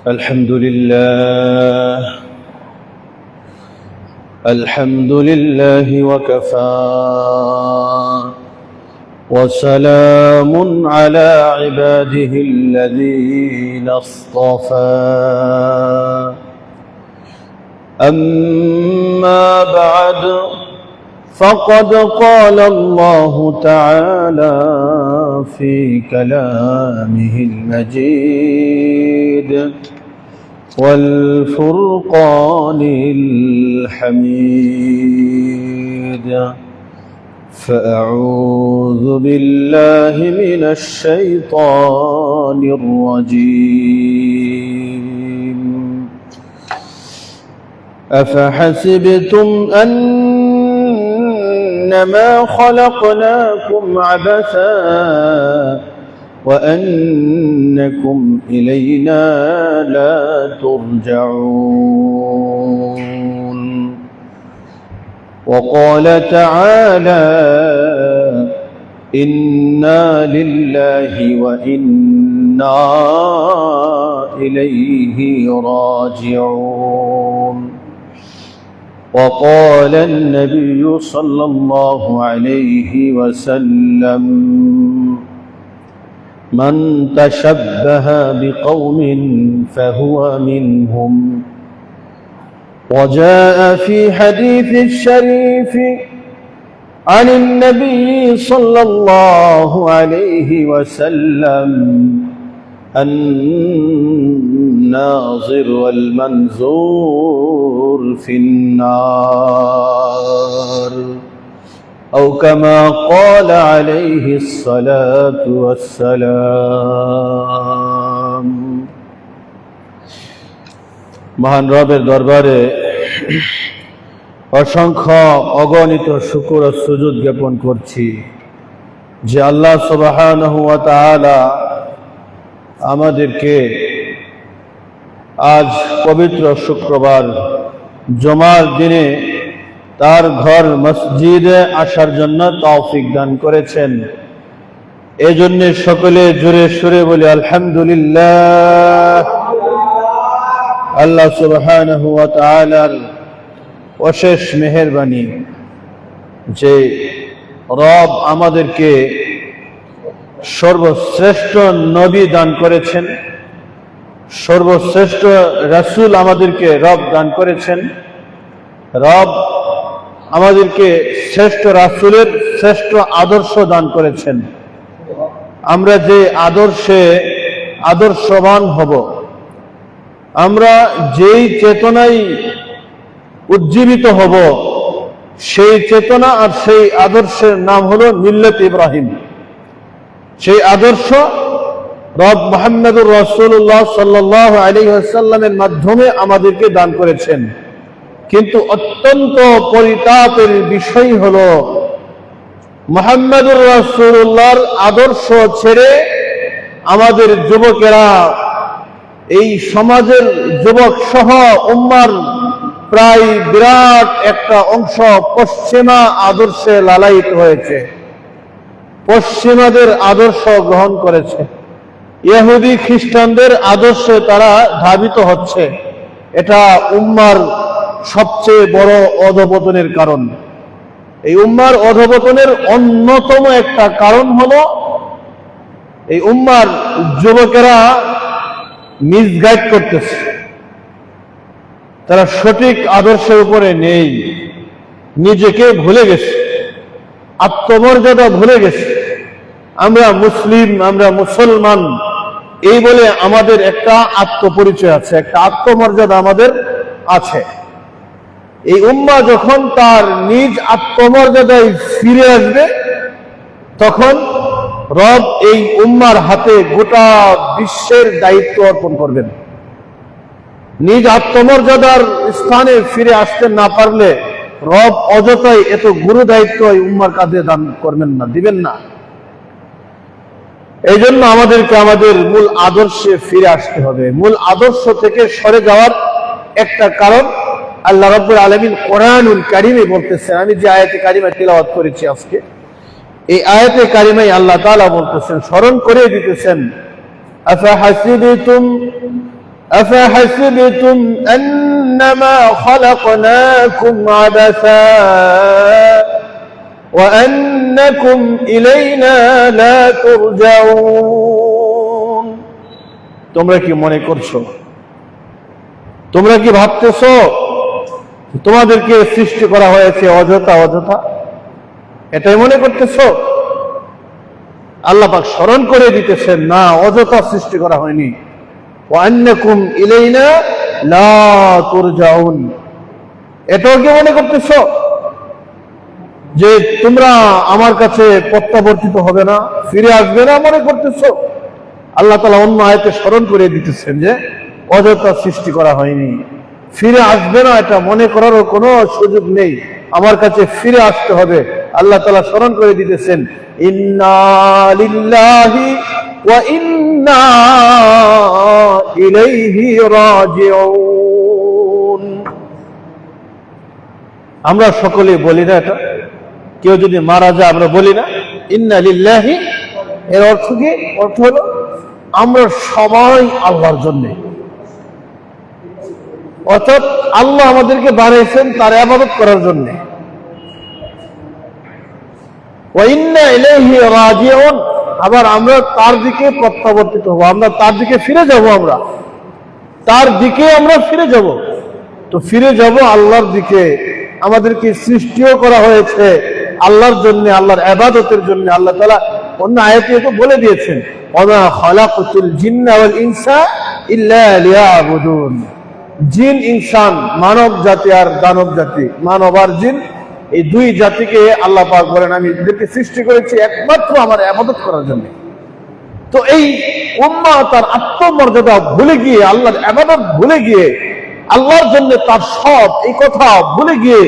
الحمد لله وكفى وسلام على عباده الذين اصطفى أما بعد فقد قال الله تعالى في كلامه المجيد والفرقان الحميد فأعوذ بالله من الشيطان الرجيم أفحسبتم أنما خلقناكم عبثا وأنكم إلينا لا ترجعون وقال تعالى إنا لله وإنا إليه راجعون وقال النبي صلى الله عليه وسلم من تشبه بقوم فهو منهم وجاء في حديث الشريف عن النبي صلى الله عليه وسلم الناظر والمنظور في النار أو كما قال عليه الصلاة والسلام মহান রবের দরবারে অসংখ্য অগণিত শুকর ও সুজুদ জ্ঞাপন করছি যে আল্লাহ সুবহানাহু ওয়া তাআলা আমাদেরকে আজ পবিত্র শুক্রবার জুমার দিনে তার ঘর মসজিদে আসার জন্য তৌফিক দান করেছেন। এজন্য সকলে জোরে সুরে বলি আলহামদুলিল্লাহ। আল্লাহ সুবহানাহু ওয়া তাআলার অশেষ মেহেরবানি যে রব আমাদেরকে সর্বশ্রেষ্ঠ নবী দান করেছেন, সর্বশ্রেষ্ঠ রাসূল আমাদেরকে রব দান করেছেন। রব আমাদেরকে শ্রেষ্ঠ রাসূলের শ্রেষ্ঠ আদর্শ দান করেছেন। আমরা যে আদর্শে আদর্শবান হব, আমরা যেই চেতনায় উজ্জীবিত হব, সেই চেতনা আর সেই আদর্শের নাম হলো মিল্লাত ইব্রাহিম। সেই আদর্শ রব মুহাম্মদুর রাসূলুল্লাহ সাল্লাল্লাহু আলাইহি ওয়াসাল্লামের মাধ্যমে আমাদেরকে দান করেছেন। কিন্তু অত্যন্ত পরিতাপের বিষয় হলো মুহাম্মদুর রাসূলুল্লাহর আদর্শ ছেড়ে আমাদের যুবকেরা, এই সমাজের যুবক সহ উম্মার প্রায় বিরাট একটা অংশ পশ্চিমা আদর্শে লালায়িত হয়েছে, পশ্চিমাদের আদর্শ গ্রহণ করেছে, ইহুদি খ্রিস্টানদের আদর্শে তারা ধাবিত হচ্ছে। এটা উম্মার সবচেয়ে বড় অধঃপতনের কারণ। এই উম্মার অধঃপতনের অন্যতম একটা কারণ হলো এই উম্মার যুবকেরা মিসগাইড করতেছে, তারা সঠিক আদর্শের উপরে নেই, নিজেকে ভুলে গেছে, আত্মমর্যাদা ভুলে গেছে। আমরা মুসলিম, আমরা মুসলমান এই বলে আমাদের একটা আত্মপরিচয় আছে, একটা আত্মমর্যাদা আমাদের আছে। এই উম্মাহ যখন তার নিজ আত্মমর্যাদায় ফিরে আসবে, তখন রব এই উম্মার হাতে গোটা বিশ্বের দায়িত্ব অর্পণ করবেন। নিজ আত্মমর্যাদার স্থানে ফিরে আসতে না পারলে রব অযথাই এত গুরু দায়িত্ব এই উম্মার কাঁধে দান করবেন না, দিবেন না। এই জন্য আমাদেরকে আমাদের মূল আদর্শে ফিরে আসতে হবে। মূল আদর্শ থেকে সরে যাওয়ার একটা কারণ আল্লাহ রাব্বুল আলামিন কোরআনুল কারীমে বলতেছেন। আমি যে আয়াতে কারিমা তিলাওয়াত করেছি আজকে, এই আয়াতে কারিমায় আল্লাহ তাআলা বলতেছেন, স্মরণ করে দিতেছেন, আফাহাসিবতুম أفحسبتم أنما خلقناكم عبثا وأنكم إلينا لا ترجعون। তোমরা কি মনে করছো, তোমরা কি ভাবতেছো তোমাদেরকে সৃষ্টি করা হয়েছে অযথা অযথা? এটাই মনে করতেছো? আল্লাহ পাক স্মরণ করে দিতেছেন, না, অযথা সৃষ্টি করা হয়নি। ওয়ান্নাকুম ইলাইনা লা তুরজাউন। এটাও কি মনে করতেছো যে তোমরা আমার কাছে প্রত্যাবর্তিত হবে না, ফিরে আসবে না মনে করতেছো? আল্লাহ তাআলা অন্য আয়াতে স্মরণ করে দিতেছেন যে অযথা সৃষ্টি করা হয়নি, ফিরে আসবে না এটা মনে করারও কোনো সুযোগ নেই, আমার কাছে ফিরে আসতে হবে। আল্লাহ তাআলা স্মরণ করে দিতেছেন, ইন্না লিল্লাহি ওয়া ইন্না ইলাইহি রাজিউন। আমরা সকলে বলি না এটা? কেউ যদি মারা যায় আমরা বলি না ইন্না লিল্লাহি? এর অর্থ কি? অর্থ হলো আমরা সবাই আল্লাহর জন্য, অর্থাৎ আল্লাহ আমাদেরকে বানিয়েছেন তার ইবাদত করার জন্য। ওয়া ইন্না ইলাইহি রাজিউন, আবার আমরা তার দিকে প্রত্যাবর্তিত হব, আমরা তার দিকে ফিরে যাব, আমরা তার দিকে আমরা ফিরে যাব। তো ফিরে যাব আল্লাহর দিকে। আমাদেরকে সৃষ্টিও করা হয়েছে আল্লাহর জন্য, আল্লাহর ইবাদতের জন্য। আল্লাহ তাআলা অন্য আয়াতে তো বলে দিয়েছেন, ওয়া খালাকাতুল জিন্না ওয়াল ইনসা ইল্লা লিয়াবুদুন। জিন ইনসান, মানব জাতি আর দানব জাতি, মানব আর জিন, এই দুই জাতিকে আল্লাহ পাক বলেন আমি এদেরকে সৃষ্টি করেছি একমাত্র আমার ইবাদত করার জন্য। তো এই উম্মাহ তার আত্মমর্যাদা ভুলে গিয়ে, আল্লাহর ইবাদত ভুলে গিয়ে, আল্লাহর জন্য তার সব, এই কথা ভুলে গিয়ে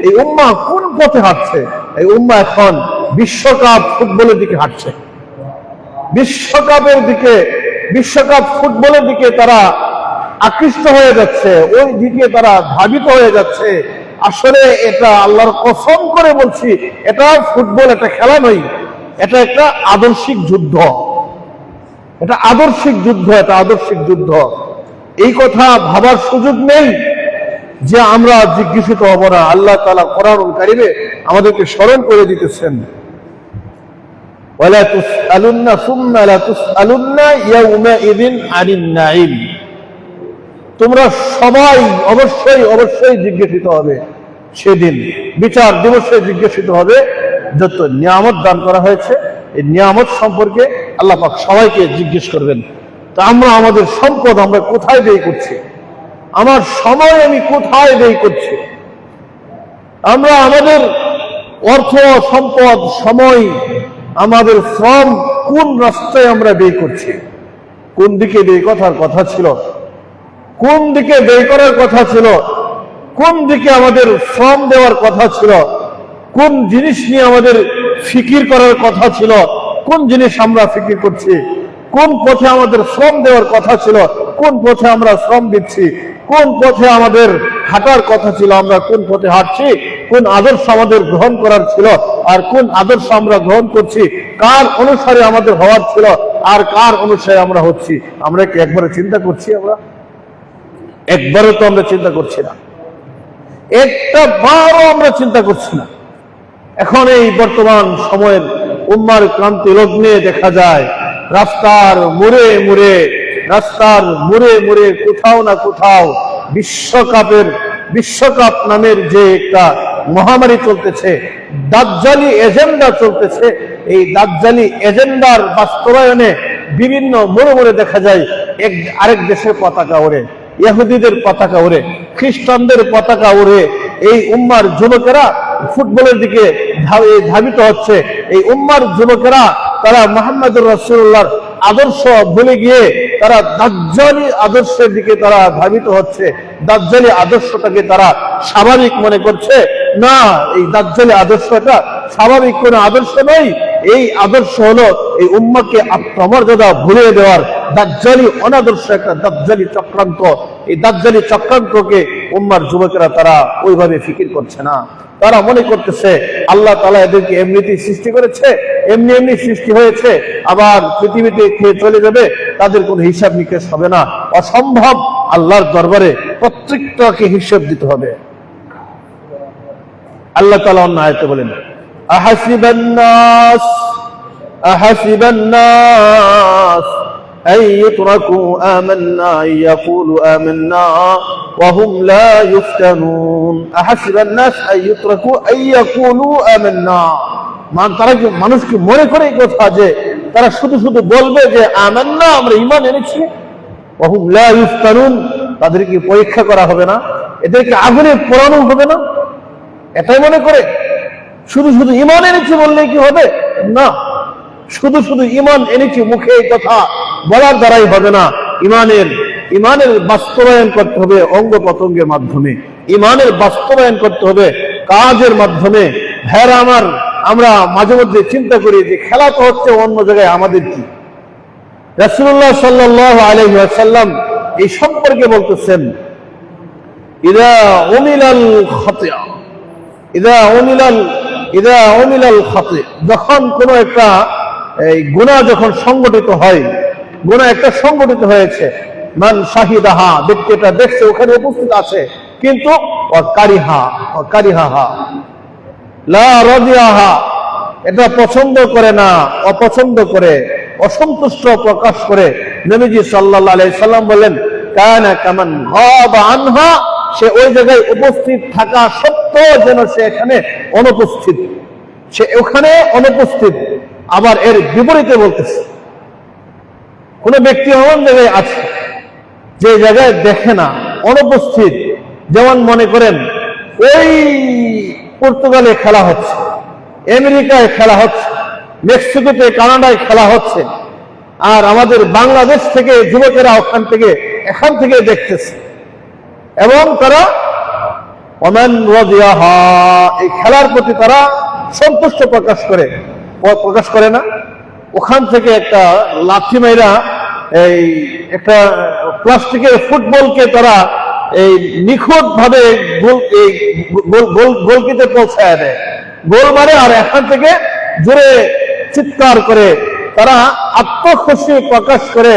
এই উম্মাহ কোন পথে হাঁটছে? এই উম্মাহ এখন বিশ্বকাপ ফুটবলের দিকে হাঁটছে, বিশ্বকাপের দিকে, বিশ্বকাপ ফুটবলের দিকে তারা আকৃষ্ট হয়ে যাচ্ছে, ওই দিকে তারা ধাবিত হয়ে যাচ্ছে। আসলে এটা আল্লাহর কসম করে বলছি, এটা ফুটবল, এটা খেলা নয়, এটা একটা আদর্শিক যুদ্ধ, এটা আদর্শিক যুদ্ধ, এটা আদর্শিক যুদ্ধ। এই কথা ভাবার সুযোগ নেই যে আমরা জিজ্ঞাসিত হব না। আল্লাহ তাআলা কোরআনুল কারীমে আমাদেরকে স্মরণ করে দিতেছেন, ওয়ালা তুসআলুন্না সুম্মা লা তুসআলুন্না ইয়াউমাইযিন আনিন নাঈম। তোমরা সবাই অবশ্যই অবশ্যই জিজ্ঞাসিত হবে সেদিন, বিচার দিবসে জিজ্ঞাসিত হবে। যত নিয়ামত দান করা হয়েছে এই নিয়ামত সম্পর্কে আল্লাহ পাক সবাইকে জিজ্ঞেস করবেন। তা আমরা আমাদের সম্পদ আমরা কোথায় ব্যয় করছি, আমার সময় আমি কোথায় ব্যয় করছি, আমরা আমাদের অর্থ সম্পদ সময় আমাদের শ্রম কোন রাস্তায় আমরা ব্যয় করছি, কোন দিকে ব্যয় করার কথা ছিল, কোন দিকে ব্যয় করার কথা ছিল, কোন দিকে আমাদের শ্রম দেওয়ার কথা ছিল, কোন জিনিস নিয়ে আমাদের ফিকির করার কথা ছিল, কোন জিনিস আমরা ফিকির করছি, কোন পথে আমাদের শ্রম দেওয়ার কথা ছিল, কোন পথে আমরা শ্রম দিচ্ছি, কোন পথে আমাদের হাঁটার কথা ছিল, আমরা কোন পথে হাঁটছি, কোন আদর্শ আমাদের গ্রহণ করার ছিল আর কোন আদর্শ আমরা গ্রহণ করছি, কার অনুসারে আমাদের হওয়ার ছিল আর কার অনুসারে আমরা হচ্ছি, আমরা কি একবারে চিন্তা করছি? আমরা একবারও তো আমরা চিন্তা করছি না, একটা বারও আমরা চিন্তা করছি না। এখন এই বর্তমান সময়ের উম্মার ক্রান্তি লগ্নে দেখা যায় রাস্তার মোড়ে মোড়ে, রাস্তার মোড়ে মোড়ে কোথাও না কোথাও বিশ্বকাপ নামের যে একটা মহামারী চলতেছে, দাজ্জালি এজেন্ডা চলতেছে। এই দাজ্জালি এজেন্ডার বাস্তবায়নে বিভিন্ন মোড়ে মোড়ে দেখা যায় আরেক দেশের পতাকা ওড়ে, ইহুদিদের পতাকা ওড়ে, খ্রিস্টানদের পতাকা ওড়ে। এই উম্মার যুবকেরা ফুটবলের দিকে ধাবিত হচ্ছে। এই উম্মার যুবকেরা তারা মুহাম্মদুর রাসূলুল্লাহর আদর্শ ভুলে গিয়ে তারা দাজ্জালি আদর্শের দিকে তারা ধাবিত হচ্ছে। দাজ্জালি আদর্শটাকে তারা স্বাভাবিক মনে করছে। না, এই দাজ্জালি আদর্শটা স্বাভাবিক কোনো আদর্শ নয়। এই আদর্শ হলো এই উম্মাকে আত্মমর্যাদা ভুলিয়ে দেওয়ার দাজ্জালি অনাদর্শ একটা দাজ্জালি চক্রান্ত। এই দাজ্জালি চক্রান্তকে উম্মার যুবকেরা তারা ওইভাবে ফিকির করছে না। তারা মনে করতেছে আল্লাহ তাআলা এদেরকে এমনিতেই সৃষ্টি করেছে, এমনি এমনি সৃষ্টি হয়েছে, আবার পৃথিবীতে খেয়ে চলে যাবে, তাদের কোনো হিসাব নিকেশ হবে না, অসম্ভব। আল্লাহর দরবারে প্রত্যেকটাকে হিসাব দিতে হবে। আল্লাহ তাআলা অন্য আয়াতে বলেন, আহাসিবান নাস أن يتركوا آمنا يقولوا آمنا وهم لا يفتنون أحسب الناس أن يتركوا أن يقولوا آمنا তারা কি মানুষকে মনে করে এই কথা যে তারা শুধু শুধু বলবে যে আমান্না, আমরা ঈমান এনেছি, ওয়াহুম লা ইফতানুন, তাদেরকে পরীক্ষা করা হবে না, এদেরকে আগুনে পোড়ানো হবে না, এটাই মনে করে শুধু শুধু ঈমান এনেছি বললেই কি হবে? না, শুধু শুধু ঈমান এনেছি মুখে এই কথা বলার দ্বারাই হবে না। ঈমানের বাস্তবায়ন করতে হবে অঙ্গ প্রত্যঙ্গের মাধ্যমে, ঈমানের বাস্তবায়ন করতে হবে কাজের মাধ্যমে। ভাইরা আমার, আমরা মাঝে মধ্যে চিন্তা করি যে খেলা তো হচ্ছে অন্য জায়গায়, আমাদের কি? রাসূলুল্লাহ সাল্লাল্লাহু আলাইহি ওয়াসাল্লাম এই সম্পর্কে বলতেছেন, ইদা উমিলাল খাতিয়া, যখন কোন একটা গুনাহ যখন সংগঠিত হয়, গুনাহ একটা সংগঠিত হয়েছে, মান শাহিদাহা, ব্যক্তিটা দেখছে, ওখানে উপস্থিত আছে, কিন্তু কারিহাহা লা রাদিয়াহা, এটা পছন্দ করে না, অপছন্দ করে, অসন্তুষ্ট প্রকাশ করে। নবীজি সাল্লাল্লাহু আলাইহি সাল্লাম বলেন, কানা কামান গাবা আনহা, সে ওই জায়গায় উপস্থিত থাকা সত্ত্বেও যেন সে এখানে অনুপস্থিত, সে ওখানে অনুপস্থিত। আবার এর বিপরীতে বলতেছে, কোন ব্যক্তি এমন জায়গায় আছে যে জায়গায় দেখে না, অনুপস্থিত। যেমন মনে করেন ওই পর্তুগালে খেলা হচ্ছে, আমেরিকায় খেলা হচ্ছে, মেক্সিকোতে, কানাডায় খেলা হচ্ছে, আর আমাদের বাংলাদেশ থেকে যুবকেরা এখান থেকে দেখতেছে, এবং তারা এই খেলার প্রতি তারা সন্তুষ্ট প্রকাশ করে না। ওখান থেকে একটা লাঠি মাইরা এই একটা প্লাস্টিকের ফুটবলকে তারা এই নিখুঁত ভাবে গোলকিতে পৌঁছায় দেয়, গোল মারে, আর এখান থেকে জোরে চিৎকার করে তারা আত্মখুশি প্রকাশ করে।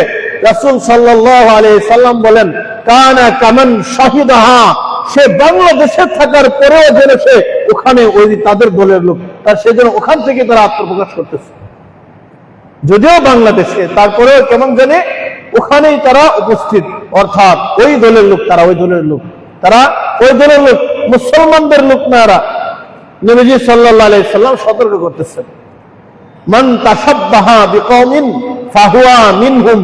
রাসূল সাল্লাল্লাহু আলাইহি সাল্লাম বলেন, কানা কামান শাহিদাহা, সে বাংলাদেশে থাকার পরেও যেন সে ওখানে ওই তাদের দলের লোক, তার সেজন্য ওখান থেকে তারা আত্মপ্রকাশ করতেছে, যদিও বাংলাদেশে, তারপরেও কেমন জানে ওখানেই তারা উপস্থিত, অর্থাৎ ওই দলের লোক, তারা ওই দলের লোক, মুসলমানদের লোক না এরা। নবীজি সাল্লাল্লাহু আলাইহি সাল্লাম সতর্ক করতেছেন, মান তাশাব্বাহা বিকওমিন ফাহুয়া মিনহুম,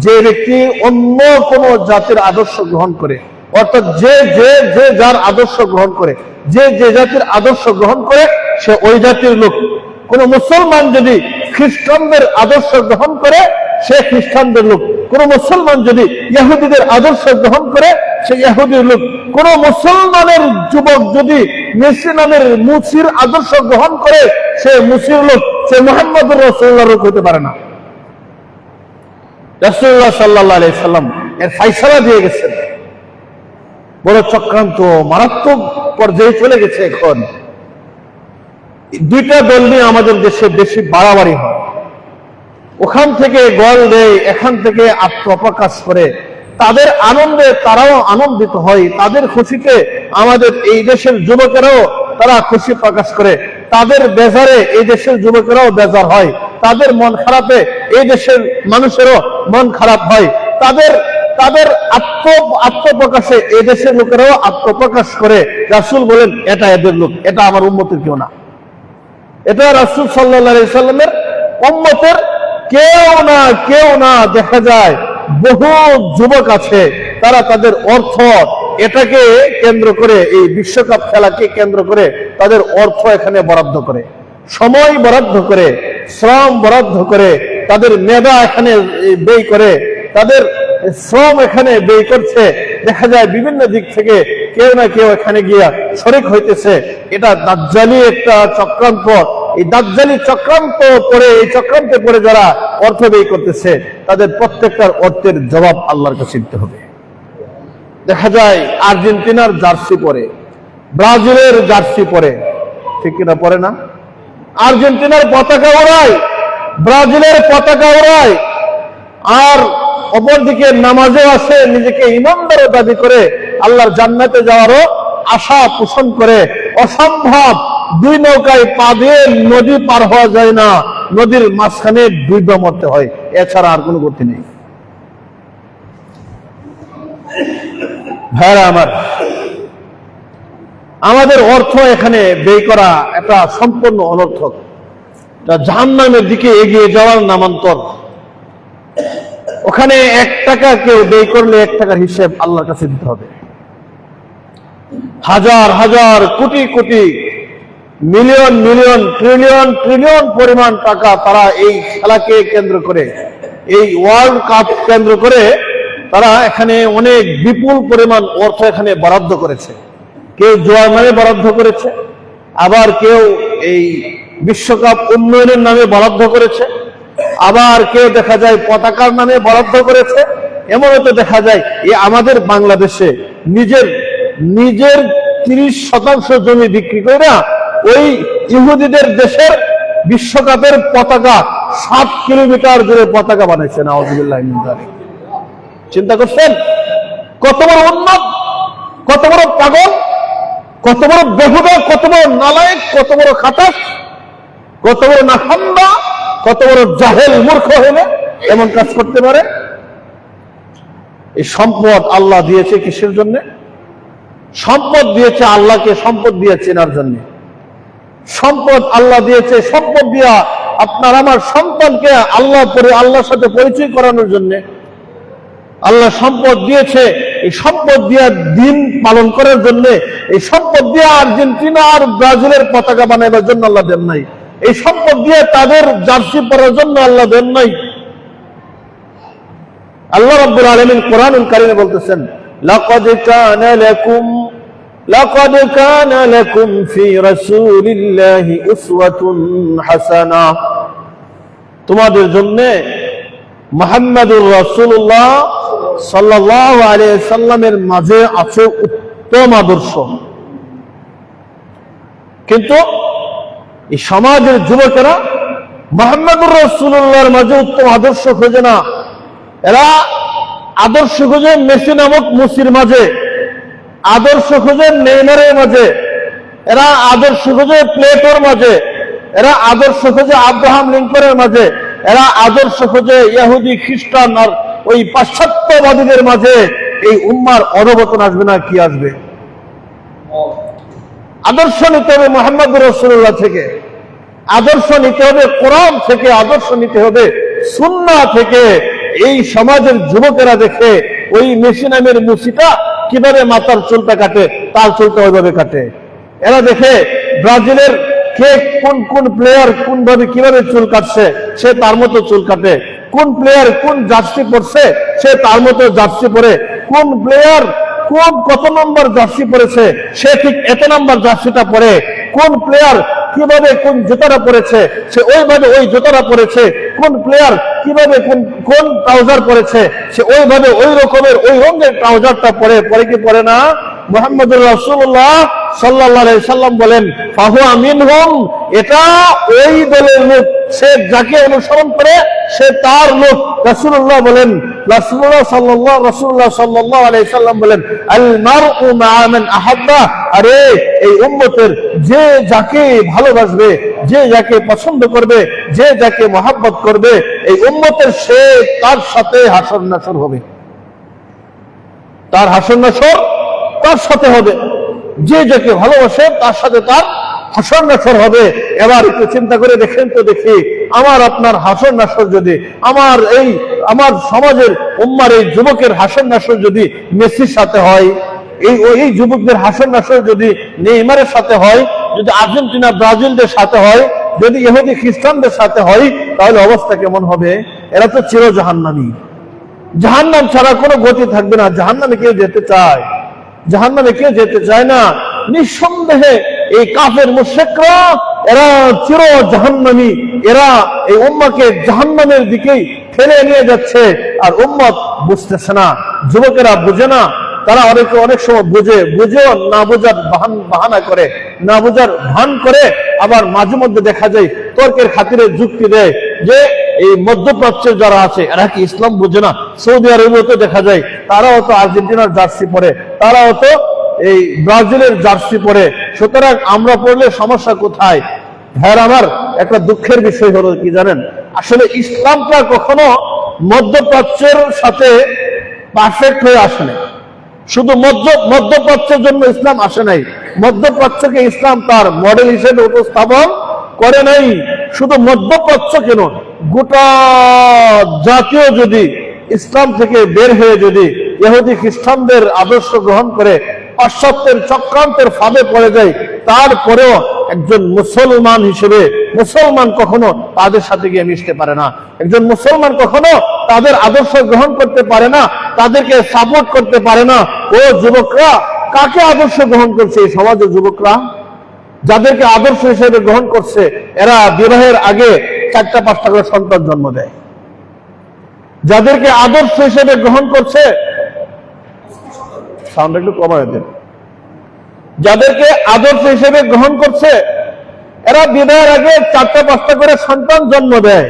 যে ব্যক্তি অন্য কোন জাতির আদর্শ গ্রহণ করে, অর্থাৎ যে যার আদর্শ গ্রহণ করে, যে জাতির আদর্শ গ্রহণ করে, সে ওই জাতির লোক। কোন মুসলমান যদি খ্রিস্টানদের আদর্শ গ্রহণ করে, সে খ্রিস্টানদের লোক। কোন মুসলমান যদি ইহুদিদের আদর্শ গ্রহণ করে, সে ইহুদির লোক। কোন মুসলমানের যুবক যদি মেসি নামের মুসির আদর্শ গ্রহণ করে, সে মুসির লোক, সে মুহাম্মদুর রাসূলুল্লাহর লোক হতে পারে না। রাসূলুল্লাহ সাল্লাল্লাহু আলাইহি সাল্লাম এর ফায়সালা দিয়ে গেছেন। বড় চক্রান্ত, মারাত্মক পর্যায়ে চলে গেছে। এখন দুইটা দল নিয়ে আমাদের দেশে বেশি বাড়াবাড়ি হয়, ওখান থেকে গল দেয়, এখান থেকে আত্মপ্রকাশ করে, তাদের আনন্দে তারাও আনন্দিত হয়, তাদের খুশিতে আমাদের এই দেশের যুবকেরাও তারা খুশি প্রকাশ করে, তাদের বেজারে এই দেশের যুবকেরাও বেজার হয়, তাদের মন খারাপে এই দেশের মানুষেরও মন খারাপ হয়, তাদের আত্মপ্রকাশে এই দেশের লোকেরাও আত্মপ্রকাশ করে। রাসূল বলেন, এটা এদের লোক, এটা আমার উম্মতের কেউ না। এটা রাসূল সাল্লাল্লাহু আলাইহি সাল্লামের উম্মতের কেউ না। দেখা যায় বহু যুবক আছে, তারা তাদের অর্থ এটাকে কেন্দ্র করে, এই বিশ্বকাপ খেলাকে কেন্দ্র করে তাদের অর্থ এখানে বরাদ্দ করে, সময় বরাদ্দ করে, শ্রম বরাদ্দ করে, তাদের মেধা এখানে ব্যয় করে, তাদের শ্রম এখানে ব্যয় করছে। দেখা যায় বিভিন্ন দিক থেকে কেউ না কেউ এখানে গিয়া শরীক হইতেছে। এটা দাজ্জালি একটা চক্রান্ত। এই দাজ্জালি চক্রান্ত পরে, এই চক্রান্তে পরে যারা অর্থ ব্যয় করতেছে, তাদের প্রত্যেকটার অর্থের জবাব আল্লাহর কাছে দিতে হবে। দেখা যায় আর্জেন্টিনার জার্সি পরে, ব্রাজিলের জার্সি পরে, ঠিক কিনা পরে না? আর্জেন্টিনার পতাকা ওড়ায়, ব্রাজিলের পতাকা ওড়ায়, আর অপরদিকে নামাজে আসে, নিজেকে ইমানদারও দাবি করে, আল্লাহর জান্নাতে যাওয়ারও আশা পোষণ করে। অসম্ভব, দুই নৌকায় পা দিয়ে নদী পার হওয়া যায় না, নদীর মাঝখানে ডুবে মরতে হয়, এছাড়া আর কোনো গতি নেই। ভাইরা আমার, আমাদের অর্থ এখানে ব্যয় করা এটা সম্পূর্ণ অনর্থক, জাহান্নামের দিকে এগিয়ে যাওয়ার নামান্তর। ওখানে 1 টাকা কেউ ব্যয় করলে 1 টাকার হিসেব আল্লাহর কাছে দিতে হবে। হাজার হাজার crore crore million million trillion trillion পরিমাণ টাকা তারা এই খেলাকে কেন্দ্র করে, এই ওয়ার্ল্ড কাপ কেন্দ্র করে তারা এখানে অনেক বিপুল পরিমাণ অর্থ এখানে বরাদ্দ করেছে। কেউ জোয়ার নামে বরাদ্দ করেছে, আবার কেউ এই বিশ্বকাপ উন্নয়নের নামে বরাদ্দ করেছে, আবার কেউ দেখা যায় পতাকার নামে বরাদ্দ করেছে। এমনও তো দেখা যায় এই আমাদের বাংলাদেশে নিজের 30% জমি বিক্রি করে না ওই ইহুদিদের দেশের বিশ্বকাপের পতাকা 7 কিলোমিটার দূরে পতাকা বানাইছে। নাউযুবিল্লাহি মিন যালিক। চিন্তা করছেন কত বড় উন্মাদ, কত বড় পাগল, কত বড় বেহুদা, কত বড় নালায়েক, কত বড় খাটাস, কত বড় নাখান্দা, কত বড় জাহেল মূর্খ হলে এমন কাজ করতে পারে। এই সম্পদ আল্লাহ দিয়েছে কিসের জন্য? সম্পদ দিয়েছে আল্লাহকে সম্পদ দিয়ে চেনার জন্য। সম্পদ আল্লাহ দিয়েছে সম্পদ দিয়া আপনার আমার সন্তানকে আল্লাহর সাথে পরিচয় করানোর জন্য। আল্লাহ সম্পদ দিয়েছে এই সম্পদ দিয়া দিন পালন করার জন্য। এই সম্পদ দিয়ে আর্জেন্টিনা আর ব্রাজিলের পতাকা বানাবার জন্য আল্লাহ দেন নাই। এই সম্পদ দিয়ে তাদের জার্সি পরার জন্য আল্লাহ দেন নাই। আল্লাহ রাব্বুল আলামিন কোরআনুল কারীমে বলতেছেন, লাকাদ কানা লাকুম ফি রাসূলিল্লাহি উসওয়াতুন হাসানাহ। তোমাদের জন্য মুহাম্মদুর রাসূলুল্লাহ সাল্লাল্লাহু আলাইহি সাল্লামের মাঝে আছে উত্তম আদর্শ। কিন্তু এই সমাজের যুবকেরা মুহাম্মদুর রাসূলুল্লাহর মাঝে উত্তম আদর্শ খোঁজে না। এরা আদর্শ খোঁজে মেসি নামক মুসির মাঝে, আদর্শ খোঁজে নেইমারের মাঝে, এরা আদর্শ খোঁজে প্লেটোর মাঝে, এরা আদর্শ খোঁজে আব্রাহাম লিঙ্কনের মাঝে, এরা আদর্শ খোঁজে ইহুদি খ্রিস্টান আর ওই পাশ্চাত্যবাদীদের মাঝে। এই উম্মার অধঃপতন আসবে না কি আসবে? আদর্শ নিতে হবে মুহাম্মদুর রাসূলুল্লাহ থেকে, আদর্শ নিতে হবে কোরআন থেকে, আদর্শ নিতে হবে সুন্নাহ থেকে। এই সমাজের যুবকেরা দেখে ওই মেসি নামের মুসিটা কিভাবে মাথার চুলটা কাটে, তার চুলটা ওইভাবে কাটে। এরা দেখে ব্রাজিলের কে কোন প্লেয়ার কোন ভাবে কিভাবে চুল কাটছে, সে তার মতো চুল কাটে। কোন প্লেয়ার কোন জার্সি পরছে, সে তার মতো জার্সি পরে। কোন প্লেয়ার কত নম্বর জার্সি পরেছে, সে ঠিক এত নম্বর জার্সিটা পরে। কোন প্লেয়ার কিভাবে কোন জুতাটা পরেছে, সে ওইভাবে ওই জুতাটা পরেছে। কোন প্লেয়ার কিভাবে কোন ট্রাউজার পরেছে, সে ওইভাবে ওই রকমের ওই রঙের ট্রাউজারটা পরে কি পরে না? মুহাম্মদুর রাসূলুল্লাহ সাল্লাল্লাহু আলাইহি সাল্লাম বলেন, ফাহুয়া মিনহুম, এটা ওই দলের লোক, সে যাকে অনুসরণ করে সে তার লোক। রাসূলুল্লাহ বলেন, রাসূলুল্লাহ সাল্লাল্লাহু আলাইহি সাল্লাম বলেন, আল মারউ মা মান আহাব্বা, আরে এই উম্মতের যে যাকে ভালোবাসবে, যে যাকে পছন্দ করবে, যে যাকে মহব্বত করবে, এই উম্মতের সে তার সাথে হাসর নাসর হবে। তার হাসর নাসর তার সাথে হবে। যে যাকে ভালোবাসে তার সাথে তার হাসর নাসর হবে। এবার একটু চিন্তা করে দেখেন তো দেখি, আমার আপনার হাসর নাসর যদি আমার সমাজের উম্মার এই যুবকের হাসর নাসর যদি মেসির সাথে হয়, এই যুবকদের হাসর নাসর যদি নেইমারের সাথে হয়, যদি আর্জেন্টিনা ব্রাজিলদের সাথে হয়, যদি ইহুদি খ্রিস্টানদের সাথে হয়, তাহলে অবস্থা কেমন হবে? এরা তো চির জাহান্নামী। জাহান্নাম ছাড়া কোনো গতি থাকবে না। জাহান্নামে কেউ যেতে চায়? জাহান্নামে কেউ যেতে চায় না। নিঃসন্দেহে এই কাফের মুশরিকরা এরা চির জাহান্নামী। এরা এই উম্মাকে জাহান্নামের দিকেই ঠেলে নিয়ে যাচ্ছে, আর উম্মত বুঝতেছে না। যুবকেরা বুঝে না। তারা অনেক সময় বুঝেও না বোঝার বাহানা করে, না বোঝার ভান করে। আবার মাঝে মধ্যে দেখা যায় তর্কের খাতিরে যুক্তি দেয় যে এই মধ্যপ্রাচ্যের যারা আছে এরা কি ইসলাম বুঝে না? সৌদি আরবেও তো দেখা যায় তারাও তো আর্জেন্টিনার জার্সি পরে, তারাও তো এই ব্রাজিলের জার্সি পরে। সুতরাং আমরা পড়লে সমস্যা কোথায়? হ্যাঁ, আমার একটা দুঃখের বিষয় হলো কি জানেন, আসলে ইসলামটা কখনো মধ্যপ্রাচ্যের সাথে পারফেক্ট হয়ে আসে নাই। শুধু মধ্যপ্রাচ্যের জন্য ইসলাম আসে নাই, মধ্যপ্রাচ্যকে ইসলাম তার মডেল হিসেবে উপস্থাপন করে নাই। শুধু মধ্যপ্রাচ্য কেন, গোটা জাতীয় যদি ইসলাম থেকে বের হয়ে যদি ইহুদি খ্রিস্টানদের আদর্শ গ্রহণ করে পাশ্চাত্যের চক্রান্তের ফাঁদে পড়ে যায়, তারপরেও একজন মুসলমান হিসেবে মুসলমান কখনো তাদের সাথে গিয়ে মিশতে পারে না। একজন মুসলমান কখনো তাদের আদর্শ গ্রহণ করতে পারে না, তাদেরকে সাপোর্ট করতে পারে না। ও যুবকরা, কাকে আদর্শ গ্রহণ করছে এই সমাজের যুবকরা? যাদেরকে আদর্শ হিসেবে গ্রহণ করছে এরা বিবাহের আগে 4-5টা করে সন্তান জন্ম দেয়। যাদেরকে আদর্শ হিসেবে গ্রহণ করছে, সাউন্ড একটু কমায় দেন, যাদেরকে আদর্শ হিসেবে গ্রহণ করছে এরা বিবাহের আগে 4-5টা করে সন্তান জন্ম দেয়।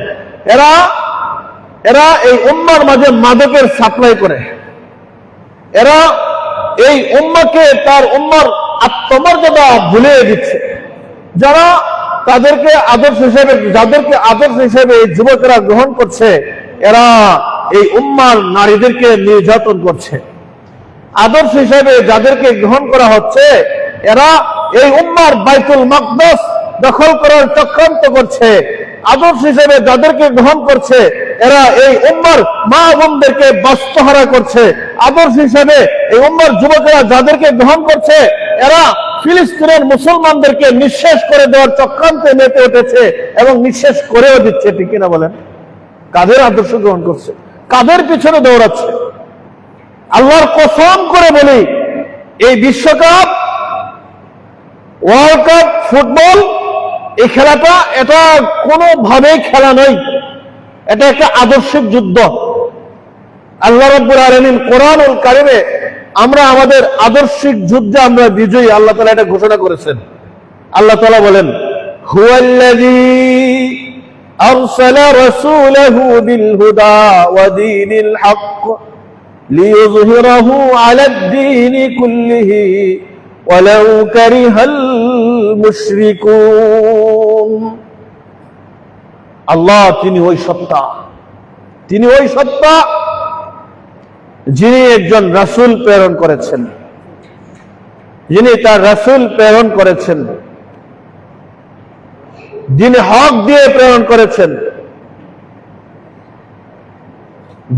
এরা এই উম্মার মাঝে মাদকের সাপ্লাই করে। এরা এই উম্মাকে তার উম্মার আত্মমর্যাদা ভুলিয়ে দিচ্ছে। যাদেরকে আদর্শ হিসেবে এই যুবকেরা গ্রহণ করছে, এরা এই উম্মার নারীদেরকে নির্যাতন করছে। আদর্শ হিসেবে যাদেরকে গ্রহণ করা হচ্ছে এরা এই উম্মার বাইতুল মাকদাস দখল করার চক্রান্ত করছে। আদর্শ হিসেবে যাদেরকে গ্রহণ করছে এরা এই উম্মার মা বোনদেরকে বাস্তহারা করছে। আদর্শ হিসেবে এই উম্মার যুবকেরা যাদেরকে গ্রহণ করছে এরা ফিলিস্তিনের মুসলমানদেরকে নিঃশেষ করে দেওয়ার চক্রান্তে মেতে উঠেছে এবং নিঃশেষ করেও দিচ্ছে। ঠিক কিনা বলেন? কাদের আদর্শ গ্রহণ করছে? কাদের পিছনে দৌড়াচ্ছে? আল্লাহর কসম করে বলি, এই বিশ্বকাপ, ওয়ার্ল্ড কাপ, ফুটবল, এই খেলাটা এটা কোনোভাবেই খেলা নয়, এটা একটা আদর্শিক যুদ্ধ। আল্লাহ রাব্বুল আলামিন কোরআনুল কারিমে আমরা আমাদের আদর্শিক যুদ্ধে আমরা বিজয়ী, আল্লাহ তাআলা এটা ঘোষণা করেছেন। আল্লাহ তাআলা বলেন, হুয়াল্লাযী আরসালা রাসূলাহু বিল হুদা ওয়া দীনিল হক লিইয়ুযহিরাহু আলাদ দীনি কুল্লিহি ওয়ালাউ কারিহাল মুশরিকুন। আল্লাহ তিনি ওই সত্তা যিনি একজন রাসূল প্রেরণ করেছেন, যিনি তার রাসূল প্রেরণ করেছেন, যিনি হক দিয়ে প্রেরণ করেছেন,